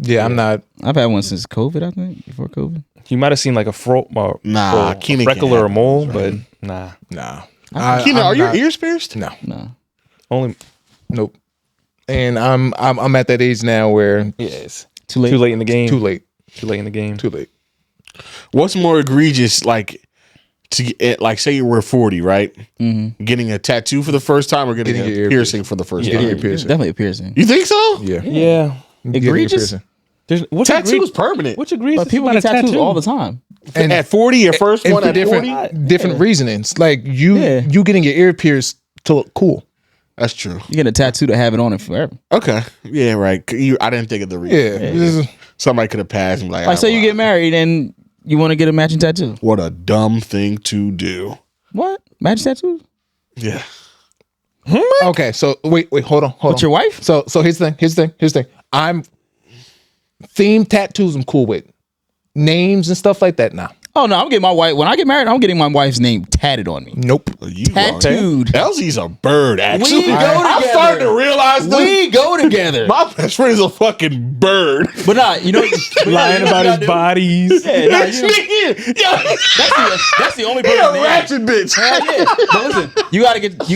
Yeah, I'm not. I've had one since COVID, I think, before COVID. You might have seen like a Nah, Keenan can't freckle or a have mole, but nah. Nah. Keenan, are your not- ears pierced? No. No. Only Nope. And I'm at that age now where yes. Too late. Too late in the game. too late. Too late in the game. Too late. What's more egregious, like, to get, like, say you were 40, right? Mm-hmm. Getting a tattoo for the first time or getting Getting your a ear piercing for the first Yeah. time? Getting your It's piercing. definitely a piercing. You think so? Yeah. Yeah. Getting your Egregious? piercing. There's what's Tattoo is permanent. Which agrees But people get tattoos all the time. And at 40, your first and one for at different 40? different reasonings. Like you Yeah. you getting your ear pierced to look cool. That's true. You get a tattoo to have it on it forever. Okay. Yeah, right. I didn't think of the reason. Yeah. This is- Somebody could have passed and be like, Like, say you wow, get married and you want to get a matching tattoo. what a dumb thing to do. What? Matching tattoos? Yeah. Okay, so wait, hold on. With your wife? So here's the thing. I'm themed tattoos I'm cool with. Names and stuff like that, nah. Oh, no. I'm getting my wife. When I get married, I'm getting my wife's name tatted on me. Nope. You Tattooed. Elsie's a bird, actually. We go I'm together. starting to realize this. We go together. My best friend is a fucking bird. But nah, you know, lying about his bodies. Yeah, nah, That's that's the only He person. a ratchet bitch. Hell yeah. But listen, you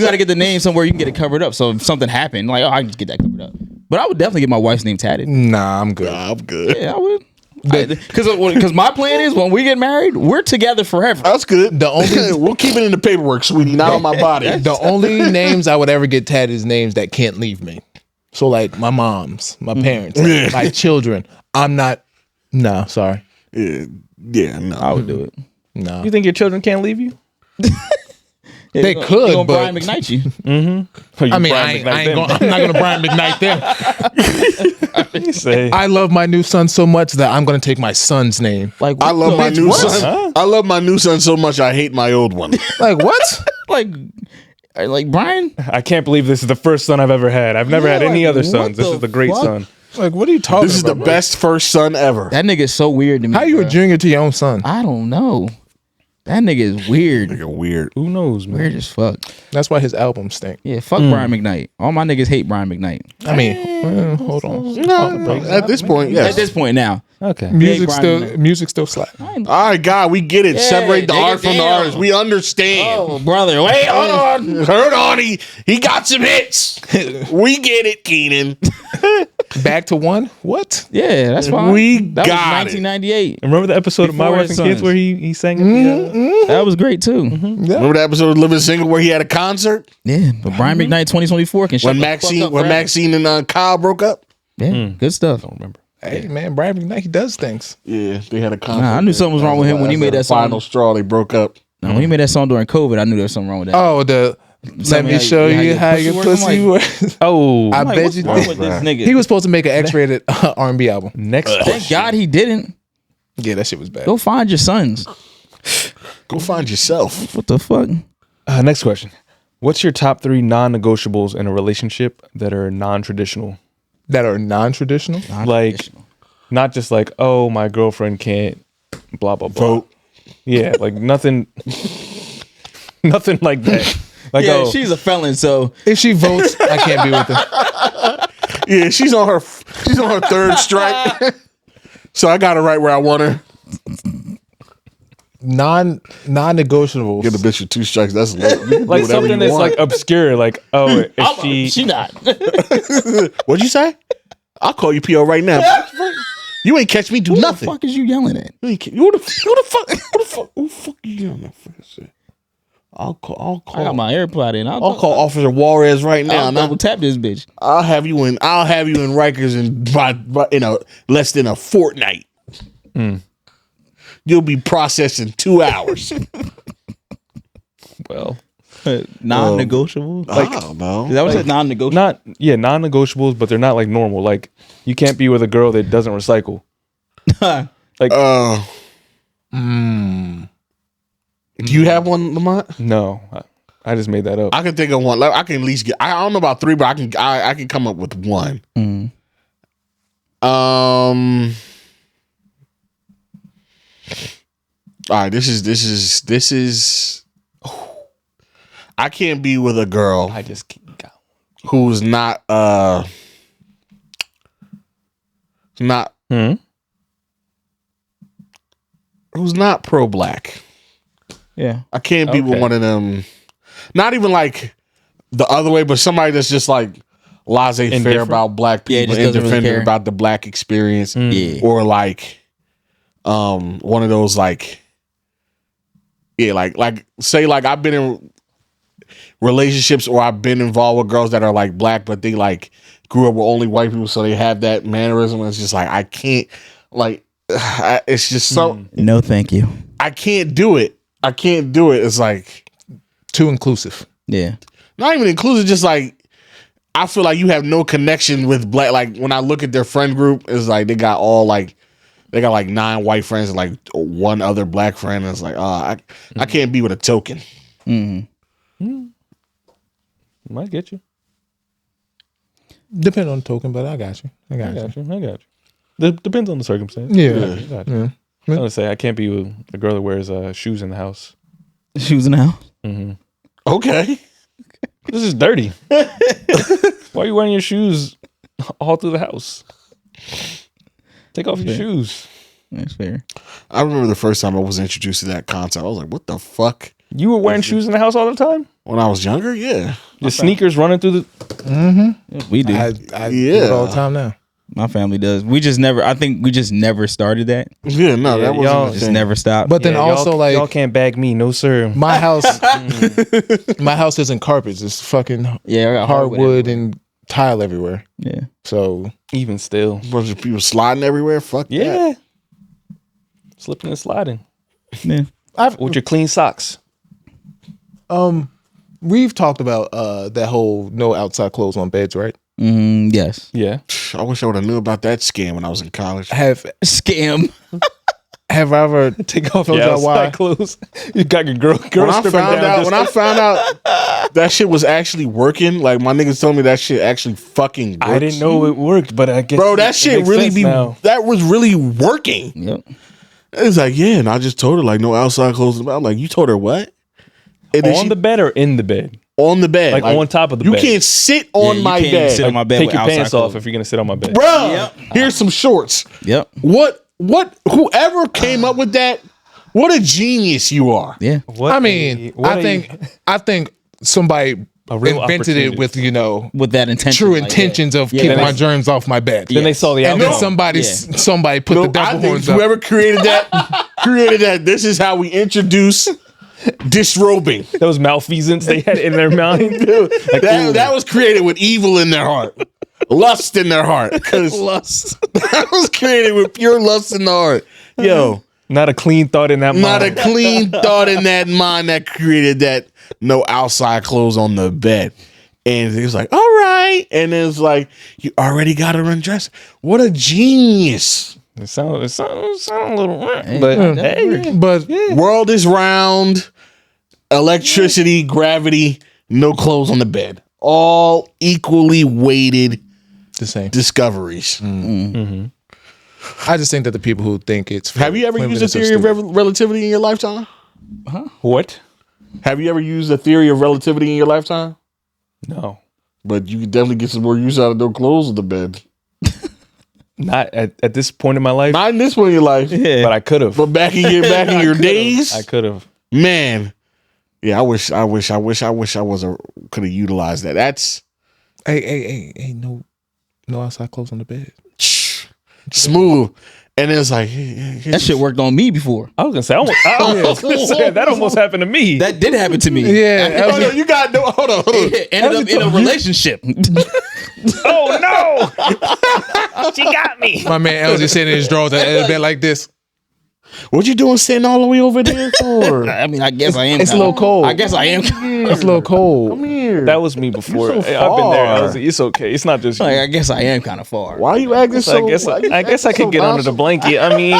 gotta get the name somewhere you can get it covered up. So if something happened, like, oh, I can just get that covered up. But I would definitely get my wife's name tatted. Nah, I'm good. I'm good. Yeah, I would. Because my plan is when we get married, we're together forever. That's good. The only- we'll keep it in the paperwork, sweetie, not on my body. The only names I would ever get tatted is names that can't leave me. So like my mom's, my parents, my children. I'm not. No, sorry. Yeah, no. I would do it. No. You think your children can't leave you? Yeah, They they could, gonna but- Brian McKnight you. I mean, I'm not gonna Brian McKnight them. say. I love my new son so much that I'm gonna take my son's name. Like I love my new what? son. I love my new son so much I hate my old one. Like what? Like Brian. I can't believe this is the first son I've ever had. I've never Yeah, had any like, other what sons. This the is the great fuck? son. Like what are you talking This is the about? best first son ever. That nigga's so weird to me. How you a bro. junior to your own son? I don't know. That nigga is weird. Nigga weird. Who knows, man? Weird as fuck. That's why his albums stink. Yeah, fuck Brian McKnight. All my niggas hate Brian McKnight. I mean, hold on. No, at this point, yes. At this point now. Okay. Music still slap. All right, God, we get it. Yeah, Separate the nigga, art from the damn. artist. We understand. Oh, brother. Wait, hold on. Heard on, he got some hits. We get it, Keenan. Back to one? What? Yeah, that's fine. We that got was it. 1998. Remember the episode of My Before Wife his and Kids sons. where he sang at the, That was great too. Remember the episode of Living Single where he had a concert Yeah, but Brian McKnight 2024 can shut when the fuck Maxine up when forever. Maxine and Kyle broke up? Yeah, good stuff. remember. Hey, man, Brian McKnight, he does things. Yeah, they had a concert. Nah, I knew something was wrong with him when he made that song. Final straw. They broke up. Now, when he made that song during COVID, I knew there was something wrong with that. Oh, let me show you how your pussy works. Oh, I I'm like, bet what's you wrong did. with this nigga? He was supposed to make an X-rated R&B album. next Thank God he didn't. Yeah, that shit was bad. Go find your sons. Go find yourself. What the fuck? next question. What's your top 3 non-negotiables in a relationship that are non-traditional? That are non-traditional. Like, not just like, oh, my girlfriend can't blah blah blah. Vote. Yeah, like nothing, nothing like that. Like, Yeah, oh, she's a felon, so If she votes, I can't be with her. Yeah, she's on her third strike. So I got her right where I want her. Non-negotiables. Get a bitch with 2 strikes. That's lit. You can do like whatever something you that's want. like obscure. Like, oh, if she not. What'd you say? I'll call you PO right now. You ain't catch me do Who nothing. the fuck is you yelling at? You ain't who the fuck you doing that for? I'll call. I got my AirPod in. I'll call Officer Juarez right now. I'll double tap this bitch. I'll have you in Rikers in less than a fortnight. You'll be processed in 2 hours. well, Non-negotiable. I don't know. Is that what it non-negotiable? non-negotiables, but they're not like normal. Like, you can't be with a girl that doesn't recycle. Do you have one, Lamont? No, I just made that up. I can think of one. Like, I can at least get. I don't know about 3, but I can come up with one. All right. This is. I can't be with a girl I just got who's not who's not pro-black. Yeah. I can't be with Okay. one of them. Not even like the other way, but somebody that's just like laissez-faire Indifferent? about black Yeah, people, just doesn't really independent care. about the black experience, Yeah. or like one of those like like say like I've been in relationships or I've been involved with girls that are like black, but they like grew up with only white people, so they have that mannerism. And it's just like I can't like it's just so No, thank you. I can't do it. I can't do it. It's like Too inclusive. Yeah. not even inclusive, just like I feel like you have no connection with black. Like when I look at their friend group, it's like they got like 9 white friends and like 1 other black friend. And it's like, I can't be with a token. Might get you. Depending on the token, but I got you. I I got you. got you. I got you. Depends on the circumstance. Yeah. I got you. I would say I can't be with a girl that wears shoes in the house. Shoes now. Okay. This is dirty. Why are you wearing your shoes all through the house? Take off your shoes. That's fair. I remember the first time I was introduced to that concept. I was like, what the fuck? You were wearing shoes in the house all the time? When I was younger, yeah. The sneakers running through the... We do. I do Yeah. it all the time now. My family does. We just never. I think we just never started that. Yeah, no, that y'all wasn't a Just thing. never stopped. But then Yeah, also y'all, like y'all can't bag me, no sir. my house, my house isn't carpets. It's fucking yeah, I got hardwood and tile everywhere. Yeah. So Even still. Bunch of people sliding everywhere. Fuck that. Yeah. Slipping and sliding. Yeah. With your clean socks. we've talked about that whole no outside clothes on beds, right? Yes. Yeah. I wish I would have knew about that scam when I was in college. Have Scam. I ever Take off told your y'all why? outside clothes. You got your girl When I stripping found down out, just- when I found out that shit was actually working, like my niggas told me that shit actually fucking works. I didn't know it worked, but I guess Bro, that it shit makes really sense be now. that was really working. Yep. It's like, yeah, and I just told her like no outside clothes. I'm like, you told her what? And then On the bed or in the bed? on the bed, Like on top of the you bed. can't sit on you my can't bed, sit on my bed Take with your outside pants clothes. off if you're gonna sit on my bed. bro. Yep. Here's some shorts. Yep. What? Whoever came up with that, what a genius you are. Yeah. What I mean, I think somebody A real invented it opportunity. with With that intention. true like, intentions of Yeah, keeping then my they- germs off my bed. Then they saw the And then outcome. somebody put the No, I devil think horns up. whoever created that, this is how we introduce disrobing. Those malfeasance they had in their mind. That was created with evil in their heart, lust in their heart. Lust. That was created with pure lust in the heart. Yo, Not a clean thought in that not a mind. clean thought in that mind that created that no outside clothes on the bed. And it was like, all right. And it's like, you already got to undress. What a genius. It sounds a little, but hey, But World is round, electricity, gravity, no clothes on the bed. All equally weighted the same. discoveries. I just think that the people who think it's Have you ever used a theory of relativity in your lifetime? what? Have you ever used a theory of relativity in your lifetime? No, But you could definitely get some more use out of no clothes on the bed. not at this point in my life. Not in this point in your life, But I could have. but back in your days, I could have. man. Yeah, I wish I could have utilized that. That's Hey, no outside clothes on the bed. smooth. And it's like, here's That shit worked on me before. I was gonna say, I was gonna say that almost happened to me. That did happen to me. Yeah, hold on, you got no. Hold on. Ended up in a relationship. Oh no! She got me. my man L just sitting in his drawers at a bed like this. What you doing sitting all the way over there for? I mean, I guess I am. It's a little cold. I guess I am. It's a little cold. Come here. That was me before. You're so I've been there. far. It's okay. It's not just you. Like, I guess I am kind of far. Why are you acting so? I guess I could get under the blanket. I mean,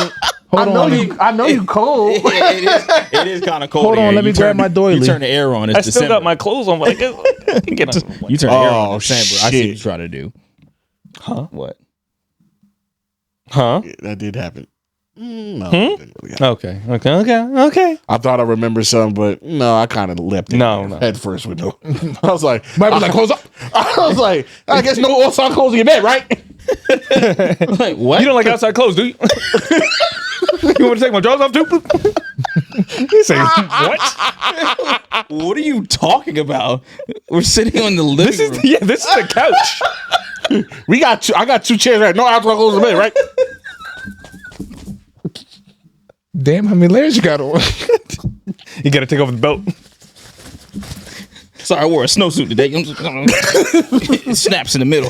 Hold on. I know you cold. It is kind of cold. Hold on, here. let me You grab turn- my doily. You turn the air on. It's I still December. got my clothes on, but I guess I can get under the blanket. You turn the air on Oh, in December. I see shit. what you try to do. Huh? What? Huh? That did happen. No, Hmm? it didn't really happen. Okay. I thought I remembered something, but no, I kind of leapt in No. head first with no. I was like, Might be like, close up. I was like, I guess no outside clothes in your bed, right? Like what? You don't like outside clothes, do you? You want to take my drawers off too? He say, what? What are you talking about? We're sitting on the living room. This is the couch. I got two chairs, right? No outside clothes in the bed, right? Damn, how many layers you got on? You got to take off the belt. Sorry, I wore a snowsuit today. It snaps in the middle.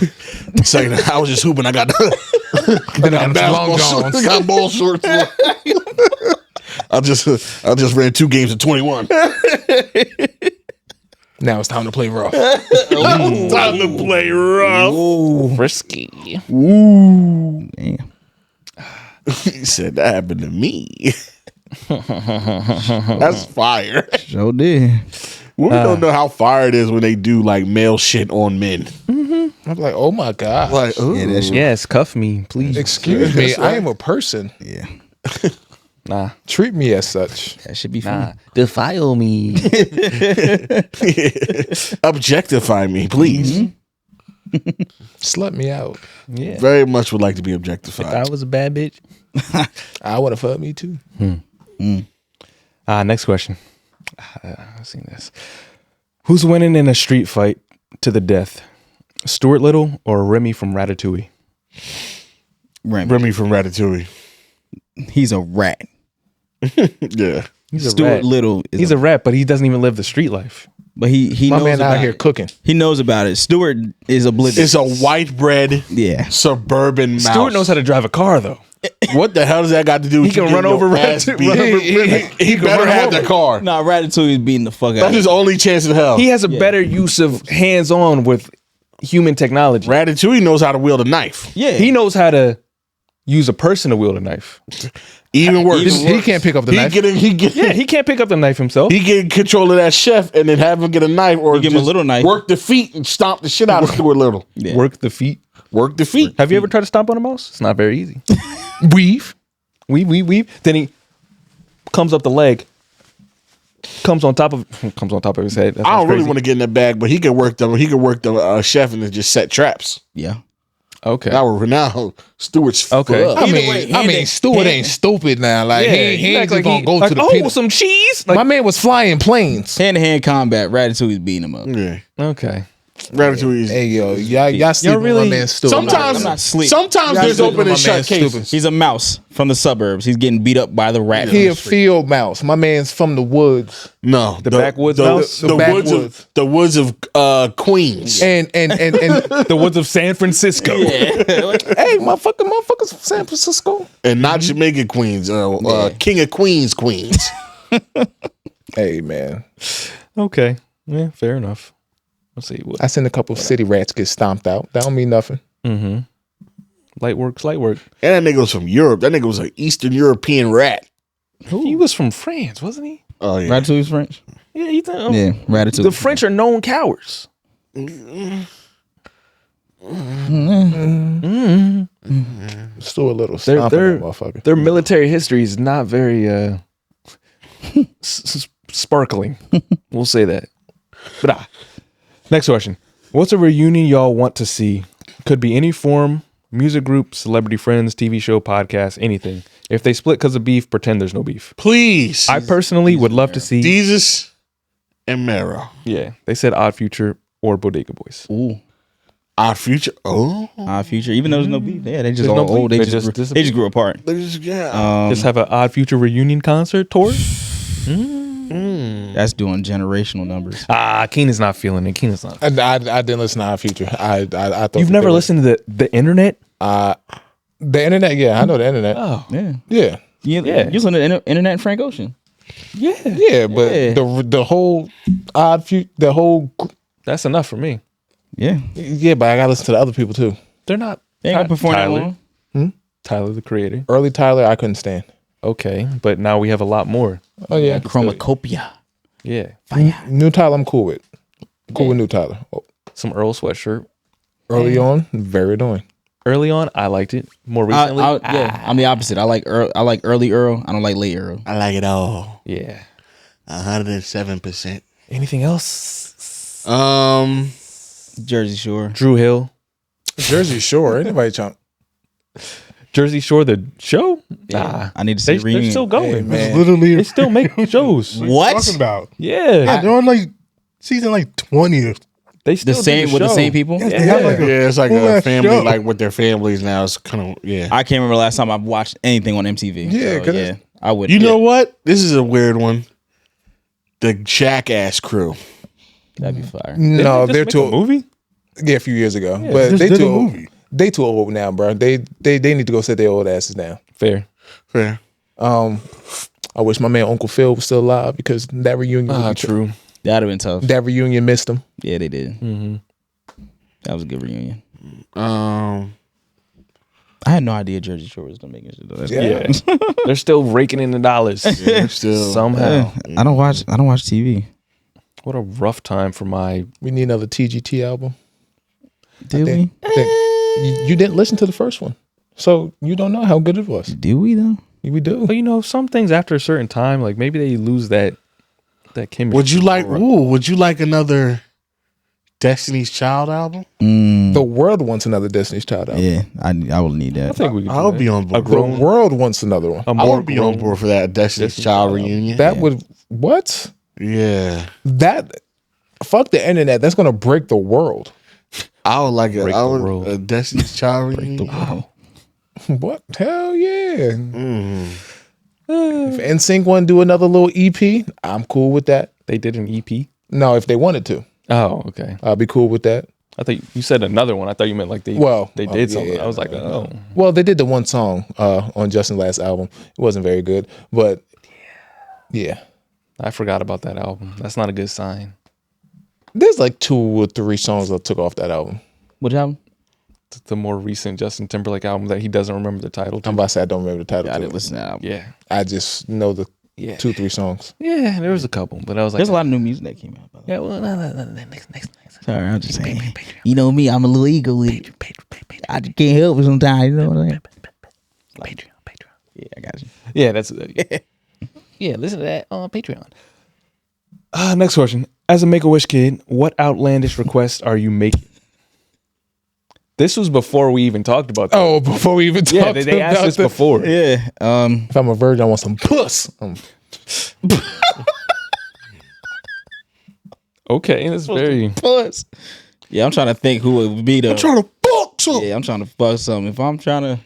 Second, I was just hooping. I got Then I got long johns. got ball shorts. I just ran 2 games of 21. Now it's time to play rough. Time to play rough. Risky. Damn. He said that happened to me. That's fire. Sure did. Women don't know how fire it is when they do like male shit on men. I'm like, oh my God. Like, ooh. Yeah, that shit. Yes, cuff me, please. Excuse me, I am a person. Yeah. Nah. Treat me as such. That should be fun. Defile me. Objectify me, please. Slut me out. Yeah. Very much would like to be If objectified. I was a bad bitch. I would have fucked me too. Next question. I've seen this. Who's winning in a street fight to the death? Stuart Little or Remy from Ratatouille? Remy from Ratatouille. He's a rat. Yeah. He's a Stuart rat. Little is He's a rat, but he doesn't even live the street life. but he My knows man about out here it. cooking. He knows about it. Stuart is oblivious. It's a white bread Yeah. suburban mouse. Stuart knows how to drive a car, though. What the hell does that got to do with He can you run getting over your ass Ratatouille. beat? Run over He better have the car. Nah, Ratatouille is beating the fuck out That's of his him. only chance in hell. He has a better use of hands-on with human technology. Ratatouille knows how to wield a knife. Yeah. He knows how to use a person to wield a knife. Even worse. He can't pick up the knife. Yeah, he can't pick up the knife himself. He get control of that chef and then have him get a knife or give him a just little knife. work the feet and stomp the shit out of Stuart Little. Yeah. Work the feet. Work the feet. Have you ever tried to stomp on a mouse? It's not very easy. Weave. weave. Then he comes up the leg, comes on top of his head. I don't really want to get in the bag, but he could work the chef and just set traps. Yeah. Okay. Now Stewart's Okay. full up. I mean, Stewart ain't stupid now. Like he ain't just gonna go to the peanut. some cheese. Like, My man was flying planes. Hand-to-hand combat. Ratatouille's beating him up. Yeah. okay. Ratatouille. Hey yo, y'all sleeping on my man Stewart. I'm not sleeping. Sometimes there's sleeping open on and my man shut cases. Stupid. He's a mouse from the suburbs. He's getting beat up by the rat. He a field mouse. My man's from the woods. No, the backwoods mouse? the The woods of Queens. And The woods of San Francisco. hey, motherfuckers from San Francisco. And not Jamaica Queens. King of Queens Queens. Hey man, Okay. Yeah, fair enough. Let's see. What I seen a couple city rats get stomped out. That don't mean nothing. light work. And that nigga was from Europe. That nigga was an Eastern European rat. He was from France, wasn't he? Oh yeah. Ratatouille's French? Yeah, he thought, Yeah, Ratatouille. The French are known cowards. Still a little They're- stomping they're- that motherfucker. Their military history is not very sparkling. We'll say that. But next question. What's a reunion y'all want to see? Could be any form, music group, celebrity friends, TV show, podcast, anything. If they split because of beef, pretend there's no beef. Please. I personally would love to see. Jesus and Mero. Yeah, they said Odd Future or Bodega Boys. Ooh. Our future. Oh. Our future. Even though there's no beef. Yeah, they just There's all no beef. old. They They just just they just grew apart. Yeah. Just have an Odd Future reunion concert tour. That's doing generational numbers. Keenan's not feeling it. Keenan's not. I didn't listen to Our Future. I thought You've never listened to the internet? The internet. Yeah, I know the internet. Oh, Yeah. Yeah, Yeah. Yeah. You listen to Internet and Frank Ocean. yeah. yeah, but Yeah. the whole Odd Future, the whole That's enough for me. Yeah. yeah. But I gotta listen to the other people too. They're not. They ain't gonna perform that Tyler. long. Tyler, the creator. Early Tyler, I couldn't stand. Okay, but now we have a lot more. Oh yeah, Chromacopia. Yeah. New Tyler, I'm cool with. Cool with New Tyler. Oh, Some Earl sweatshirt. early on, very annoying. Early on, I liked it. More recently, I'm the opposite. I like early Earl. I don't like late Earl. I like it all. yeah. 107%. Anything else? Jersey Shore. Drew Hill. Jersey Shore, anybody chunk. Jersey Shore, the show? Nah. I need to see a They're reunion. still going. Hey, man. Literally, They still make shows. What? talking about? Yeah. They're on like season like 20 or They The still same do with the show. same people. They have like a Yeah, it's like a full-ass family, show. like with their families now. It's kind of, yeah. I can't remember last time I've watched anything on MTV. Yeah, So, 'cause yeah, I would. You know what? This is a weird one. The Jackass crew. that'd be fire. No, Just they're make a too. movie? Yeah, a few years ago, but just they did a too old. movie. They too old now, bro. They need to go sit their old asses down. Fair. Fair. I wish my man Uncle Phil was still alive because that reunion. would be True. That'd have been tough. That reunion missed him. Yeah, they did. That was a good reunion. Um, I had no idea Jersey Shore was gonna make it. That's Yeah. Yeah. They're still raking in the dollars. they're still. Somehow. I don't watch TV. What a rough time for my. We need another TGT album. Do we? You didn't listen to the first one, so you don't know how good it was. Do we though? We do. But you know, some things after a certain time, like maybe they lose that chemistry. Would you like? Ooh, would you like another Destiny's Child album? The world wants another Destiny's Child album. Yeah, I will need I that. think we could. I'll be on board. A grown. The world wants another one. A I more would be on board for that Destiny's Child reunion. That would what? Yeah, That fuck the internet. That's gonna break the world. I would like Break the world. a Destiny's Child reunion. What? Hell yeah. If NSYNC want to do another little EP, I'm cool with that. They did an EP. No, if they wanted to, Oh, okay. I'll be cool with that. I thought you said another one. I thought you meant like they Well, did yeah, something. yeah, I was like, oh, Well, they did the one song on Justin's last album. It wasn't very good, but yeah. I forgot about that album. That's not a good sign. There's like 2 or 3 songs I took off that album. Which album? The more recent Justin Timberlake album that he doesn't remember the title to. I'm about to say I don't remember the title. I to didn't it. listen to that album. Yeah. I just know the Yeah. 2-3 songs. Yeah, there was a couple, but I was like, There's a lot of new music that came out. By the way. yeah, well, no, next. Sorry, I'm just saying. You know me, I'm a little ego with it. I just can't help it sometimes. You know what I'm saying? Patreon. Yeah, I got you. Yeah, that's yeah. Listen to that on Patreon. Next question: as a Make-A-Wish kid, what outlandish requests are you making? This was before we even talked about that. Oh, before we even talked Yeah, they asked about this the- before. Yeah. If I'm a virgin, I want some puss. Okay, that's very. Plus. Yeah, I'm trying to think who would be the. I'm trying to fuck something. Yeah, I'm trying to fuck something. If I'm trying to,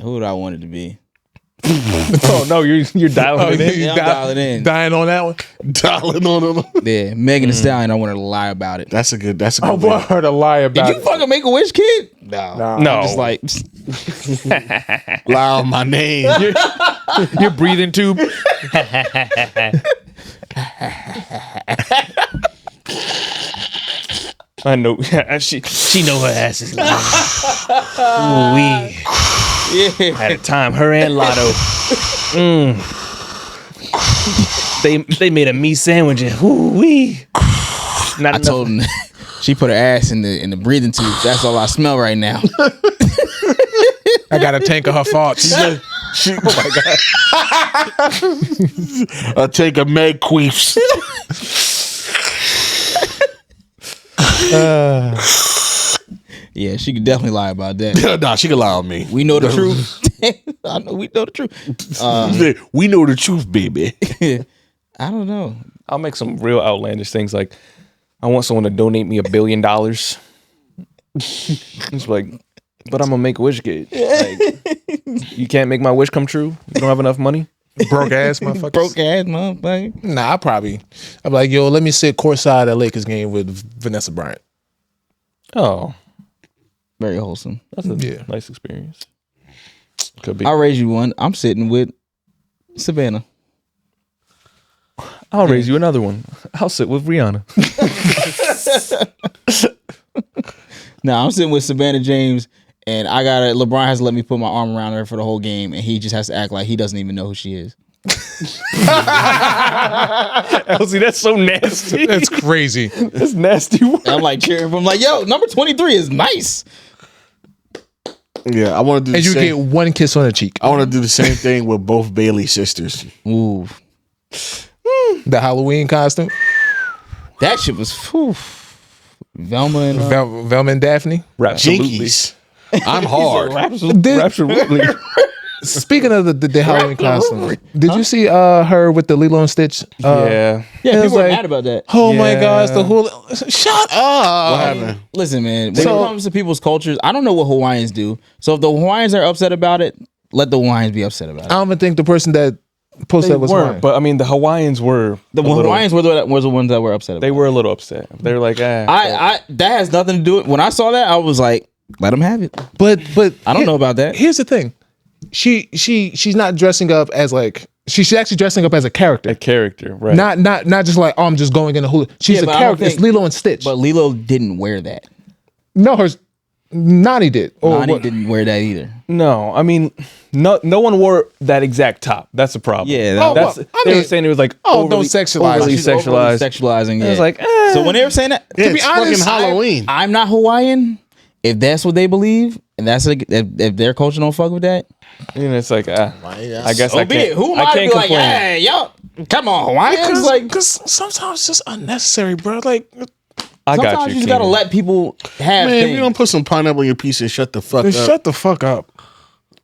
who would I want it to be? Oh no, you're dialing it in. Yeah, I'm dialing in. Dying on that one. Dialing on them. Yeah, Megan Thee Stallion. I want her to lie about it. That's a good. I want her to lie about Did you fucking make a wish, kid? No, No. I'm just like, lie on my name. Your breathing tube. I know. She know her ass is lying. yeah. At a time, her and Lotto. They made a meat sandwich and wee. I told him she put her ass in the breathing tube. That's all I smell right now. I got a tank of her farts. Oh my god! I take a Meg queefs. Yeah, she could definitely lie about that. Nah, she can lie on me. We know the truth. I know we know the truth. We know the truth, baby. I don't know. I'll make some real outlandish things like I want someone to donate me $1 billion. It's like, but I'm a Make-A-Wish kid. Like, you can't make my wish come true. You don't have enough money. Broke ass motherfucker. Broke ass motherfucker. Nah, I'm like, yo, let me sit courtside at Lakers game with Vanessa Bryant. Oh, Very wholesome. that's a Yeah. nice experience. Could be. I'll raise you one. I'm sitting with Savannah. I'll raise you another one. I'll sit with Rihanna. Now I'm sitting with Savannah James, and LeBron has to let me put my arm around her for the whole game, and he just has to act like he doesn't even know who she is. Elsie, that's so nasty. That's crazy. That's nasty work. And I'm like cheering for him, like, yo, number 23 is nice. Yeah, I want to do. And the you same. get one kiss on the cheek. I want to do the same thing with both Bailey sisters. Ooh, The Halloween costume. that shit was whew. Velma and Velma and Daphne. Jinkies. I'm hard. Absolutely. Speaking of the Halloween costume, did you see her with the Lilo and Stitch? Yeah. Yeah, It was people were like- mad about that. Oh my Yeah. gosh, the hula. Shut up. What happened? Listen, man, when it comes to people's cultures, I don't know what Hawaiians do. So if the Hawaiians are upset about it, let the Hawaiians be upset about I it. don't even think the person that posted that was weren't, Hawaiian. but I mean, the Hawaiians were. The Hawaiians were the ones that were upset about They it. were a little upset. They were like, ah. I that has nothing to do with when I saw that, I was like, let them have it. But I don't know about that. Here's the thing. She's not dressing up as like she's actually dressing up as a character. a character, right? Not just like, oh, I'm just going in a hula. She's Yeah, a but I don't character. It's think- Lilo and Stitch. But Lilo didn't wear that. No, Nani did. Or Nani what- didn't wear that either. No, I mean, no one wore that exact top. That's the problem. Yeah, Oh, That's well, I they were mean- saying it was like Oh, don't sexualize. overly She's overly sexualized. sexualizing. Yeah. It was like, So when they were saying that, Yeah, be it's honest, fucking Halloween. I'm not Hawaiian. If that's what they believe, and that's like, if their culture don't fuck with that, you know, it's like, I guess I so be it. can't. Who am I I to can't be like, complain. hey, yo, come on, Hawaiians? Like, because sometimes it's just unnecessary, bro. Like, I got sometimes you. you just gotta Keenan. let people have Man, if things. you don't put some pineapple in your piece and shut the fuck up. shut the fuck up.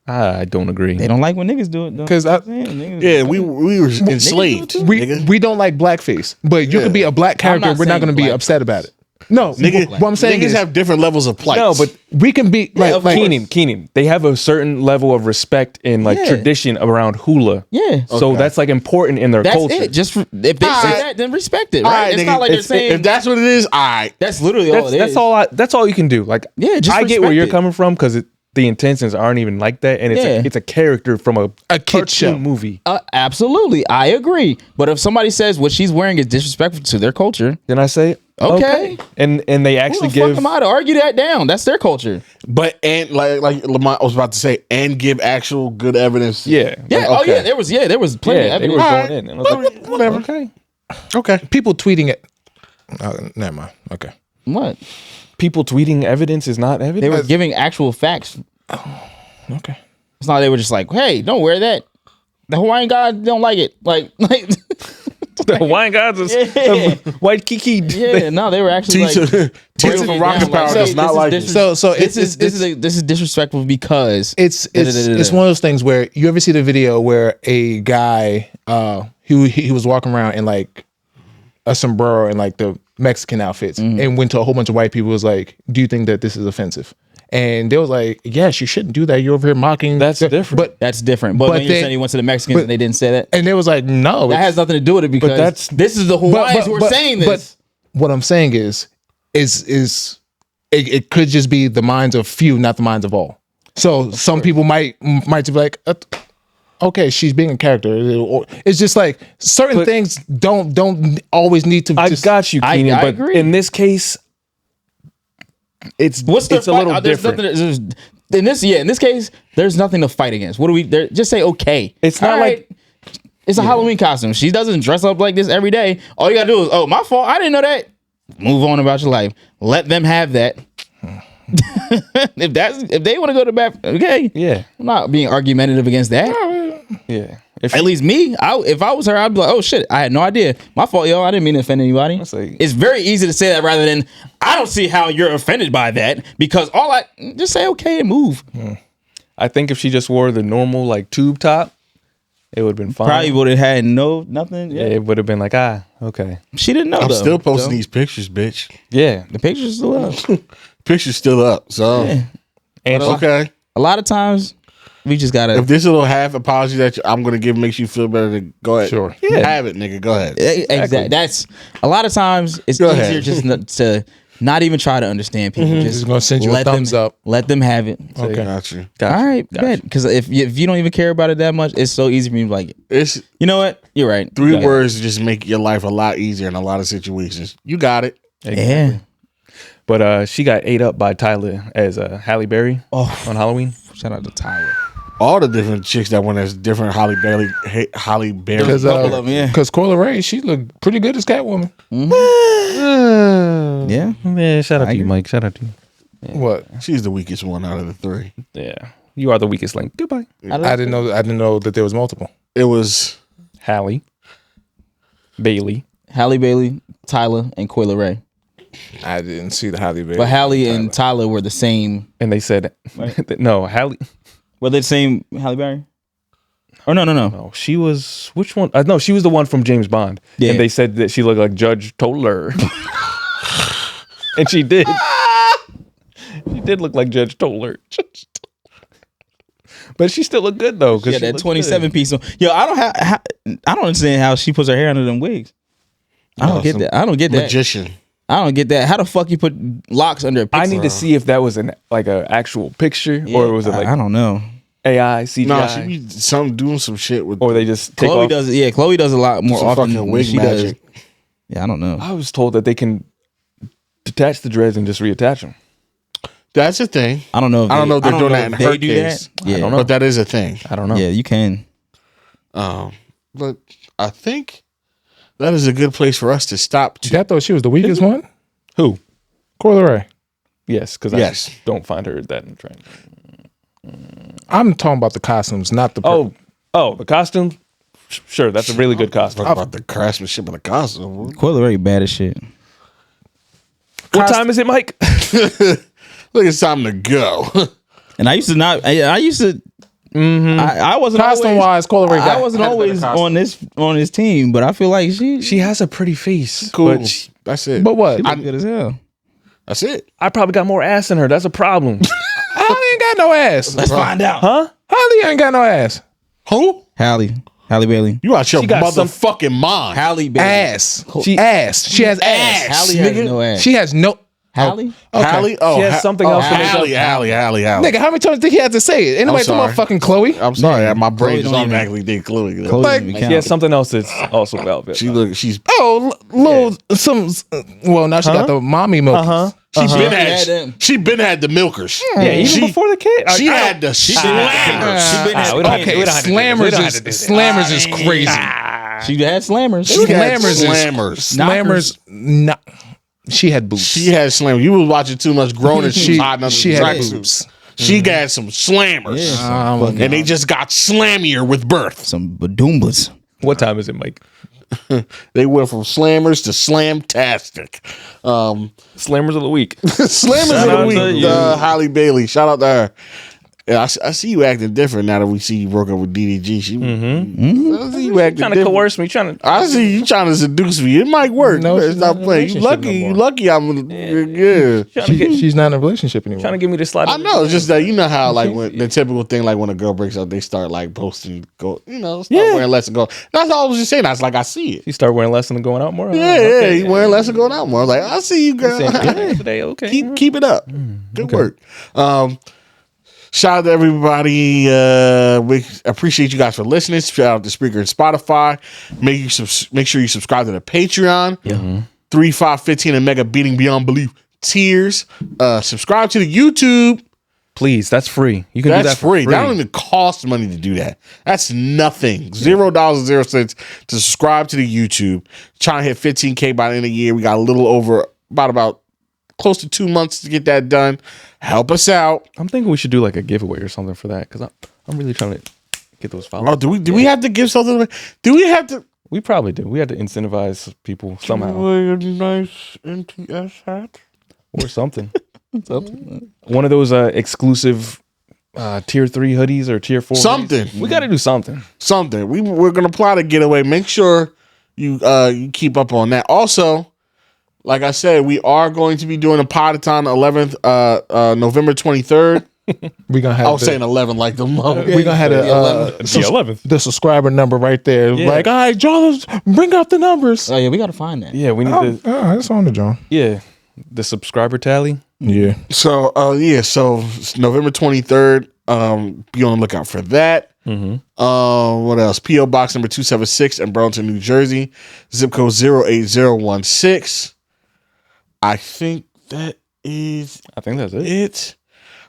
I don't agree. They don't like when niggas do it though. 'Cause Yeah, we were enslaved. We don't like blackface, but you could be a black character. not We're not saying going to be black. upset about it. No, what I'm saying niggas is have different levels of plight. No, but we can be like Keenan, they have a certain level of respect and like Yeah. tradition around hula. Yeah. So that's like important in their That's culture. it. Just if they say that, then respect it, right? It's not like they're saying if that's what it is, I that's literally all it is. That's all you can do. Like, Yeah, just I get where respect you're it. coming from because the intentions aren't even like that, and Yeah. it's a character from a kid cartoon show. movie. Absolutely, I agree. But if somebody says what she's wearing is disrespectful to their culture, Then I say Okay. and they who actually the fuck give am I to argue that down? That's their culture. but and like Lamont was about to say, and give actual good evidence. yeah Yeah. Okay. Oh yeah. There was plenty of yeah they evidence. were Alright. going in. And I was like, Whatever. okay. Okay. people tweeting it. Never mind. Okay. What? People tweeting evidence is not They evidence. were giving actual facts. Okay. It's not they were just like, hey, don't wear that. The Hawaiian gods don't like it. Like The Hawaiian gods is white kiki. yeah, no, they were actually Teacher from Rocket Power does not like it. So this is disrespectful because it's one of those things where you ever see the video where a guy he was walking around in like a sombrero and like the Mexican outfits and went to a whole bunch of white people, was like, do you think that this is offensive? And they was like, yes, you shouldn't do that. You're over here mocking. That's different. But that's different. But when you said he went to the Mexicans and they didn't say that, and they was like, no, that has nothing to do with it because this is the Hawaiians who are saying this. But what I'm saying is it could just be the minds of few, not the minds of all. So some people might be like, okay, she's being a character. It's just like certain things don't always need to. I got you, Keenan. I but agree. in this case, it's a little different. In this case, there's nothing to fight against. What do we? Just say okay. It's not like it's a Halloween costume. She doesn't dress up like this every day. All you gotta do is, oh, my fault. I didn't know that. Move on about your life. Let them have that. If they want to go to the bathroom, okay. Yeah. I'm not being argumentative against that. Yeah. At least me, if I was her, I'd be like, oh shit, I had no idea. My fault, yo. I didn't mean to offend anybody. It's very easy to say that rather than, I don't see how you're offended by that, because just say okay and move. I think if she just wore the normal like tube top, it would have been fine. Probably would have had nothing. Yeah, it would have been like, okay. She didn't know. I'm still posting these pictures, bitch. Yeah. The picture's still up. Picture's still up. So And okay. A lot of times we just gotta. If this little half apology that I'm gonna give makes you feel better, then go ahead. Sure. Yeah. Have it, nigga. Go ahead. Exactly. That's a lot of times it's Go easier ahead. just to not even try to understand people. Just gonna send you a thumbs up. Let them have it. Okay. Got you. All right, bet. Because if you don't even care about it that much, it's so easy for me to be like, It's you know what? You're right. 3 words to just make your life a lot easier in a lot of situations. You got it. Yeah. But she got ate up by Tyler as Halle Berry on Halloween. Shout out to Tyler. All the different chicks that went as different Halle Berry. Because couple of them, yeah. Coyle Ray, she looked pretty good as Catwoman. Yeah. Yeah, shout out to you, Mike. Shout out to you. What? She's the weakest one out of the 3. Yeah. You are the weakest link. Goodbye. I didn't know that there was multiple. It was Halle Bailey. Halle Bailey, Tyler, and Coyle Ray. I didn't see the Halle Berry. But Halle and Tyler were the same. And they said, no, Halle. Were they the same Halle Berry? Or no. No, she was, which one? No, she was the one from James Bond. Yeah. And they said that she looked like Judge Toller. And she did. She did look like Judge Toller. But she still looked good though. Yeah, that 27 piece. Yo, I don't understand how she puts her hair under them wigs. I don't get that. I don't get that. magician. I don't get that. How the fuck you put locks under a pixel? I need to see if that was an actual picture or was it like I don't know. AI, CGI, No, she be doing some shit with. or they just take Chloe off. does it. Yeah, Chloe does a lot more some often fucking than wig she magic. does. Yeah, I don't know. I was told that they can detach the dreads and just reattach them. That's a thing. I don't know. If I don't know if they're doing that in if her they do case. that. Yeah, I don't know. But that is a thing. I don't know. Yeah, you can. But I think that is a good place for us to stop. I thought she was the weakest one. Who? Coyle Ray. Yes, because Yes. I don't find her that in trend. I'm talking about the costumes, not the. Oh, the costume. Sure, that's a really good costume. Talk about the craftsmanship of the costume. Coyle Ray bad as shit. What time is it, Mike? Look, it's time to go. And I used to not. I used to. I wasn't Costume always. wise, Coyle Ray. I wasn't always on this team, but I feel like She has a pretty face. Cool. But That's it. But what? I'm good as hell. That's it. I probably got more ass than her. That's a problem. Holly ain't got no ass. Let's find out. Huh? Holly ain't got no ass. Who? Halle Bailey. You out your got some- motherfucking mind. Halle Bailey. Ass. She has ass. Halle has no ass. She has no. Halle. Hallie? Oh, She has something else to make up. Hallie. Nigga, how many times did he have to say it? Anybody talking sorry. about fucking Chloe? I'm sorry. My brain Chloe just don't even- automatically did Chloe. Chloe Like- doesn't even She count. has something else that's also velvet. She's Oh, little some. Well, now she got the mommy milk. she been had the milkers. Yeah, even before the kid. She had the slammers. She been had Okay, slammers is crazy. She had slammers. She had Slammers slammers. Slammers, she had boobs. She had slammers. You was watching too much grown and she was hiding under she the had tracksuit. boobs. She got some slammers. And they just got slammier with birth. Some badoombas. What time is it, Mike? They went from slammers to slamtastic. Slammers of the week. Slammers Shout of the out to week, you. Holly Bailey. Shout out to her. Yeah, I see you acting different now that we see you broke up with DDG. I see you acting Trying to different. coerce me, I see you trying to seduce me. It might work. No, You better she's stop not in a playing. You relationship lucky. no You more. lucky. I'm. Yeah. She's not in a relationship anymore. Trying to get me to slide. I know. It's just that you know how like when the typical thing like when a girl breaks up, they start like posting, start wearing less and go. That's all I was just saying. That's like I see it. You start wearing less and going out more. Yeah, you wearing less and going out more. I was like, I see you, girl. Today, okay. Keep it up. Good work. Shout out to everybody. We appreciate you guys for listening. Shout out to Spreaker and Spotify. Make sure you subscribe to the Patreon. 3, 5, 15 and mega beating beyond belief tiers. Subscribe to the YouTube. Please, that's free. You can do That's that for free. That don't even cost money to do that. That's nothing. $0.00 to subscribe to the YouTube. Trying to hit 15K by the end of the year. We got a little over about close to 2 months to get that done. Help us out. I'm thinking we should do like a giveaway or something for that because I'm really trying to get those followers. Oh, do we have to give something away? Do we have to? We probably do. We had to incentivize people somehow A nice NTS hat. or something. One of those exclusive tier 3 hoodies or tier 4 Something. hoodies. We got to do something. Something. We're gonna plot a getaway. Make sure you keep up on that. Also, like I said, we are going to be doing a podathon 11th, November 23rd. We're gonna have. I was saying 11 like the month. We're gonna have The 11th. the subscriber number right there. Yeah. Like, all right, John, bring up the numbers. Oh yeah, we gotta find that. Yeah, we need to. It's on the John. Yeah, the subscriber tally. Yeah. So so it's November 23rd. Be on the lookout for that. What else? P.O. Box number 276 in Burlington, New Jersey. Zip code 08016. I think that's it.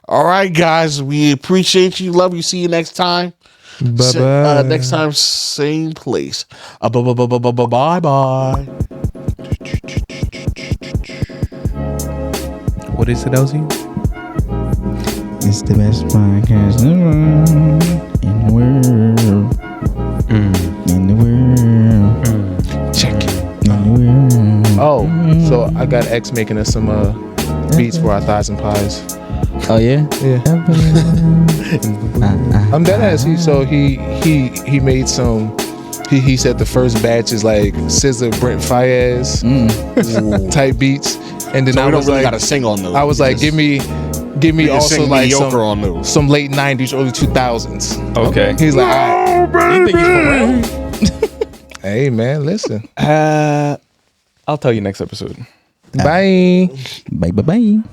All right, guys. We appreciate you. Love you. See you next time. Bye-bye. Next time, same place. Bye-bye. What is it, LZ? It's the best podcast in the world. In the world. Check it. In the world. Oh, so I got X making us some beats for our thighs and pies. Oh yeah. Yeah. I'm dead ass. He made some. He said the first batch is like SZA, Brent Fayez type beats, and then So I we don't was really like, got to sing on those. I was like, give me also sing like mediocre on those. some late '90s, early 2000s. Okay. He's like, all right. You think he's for real? Hey man, listen. I'll tell you next episode. Bye. Bye bye bye.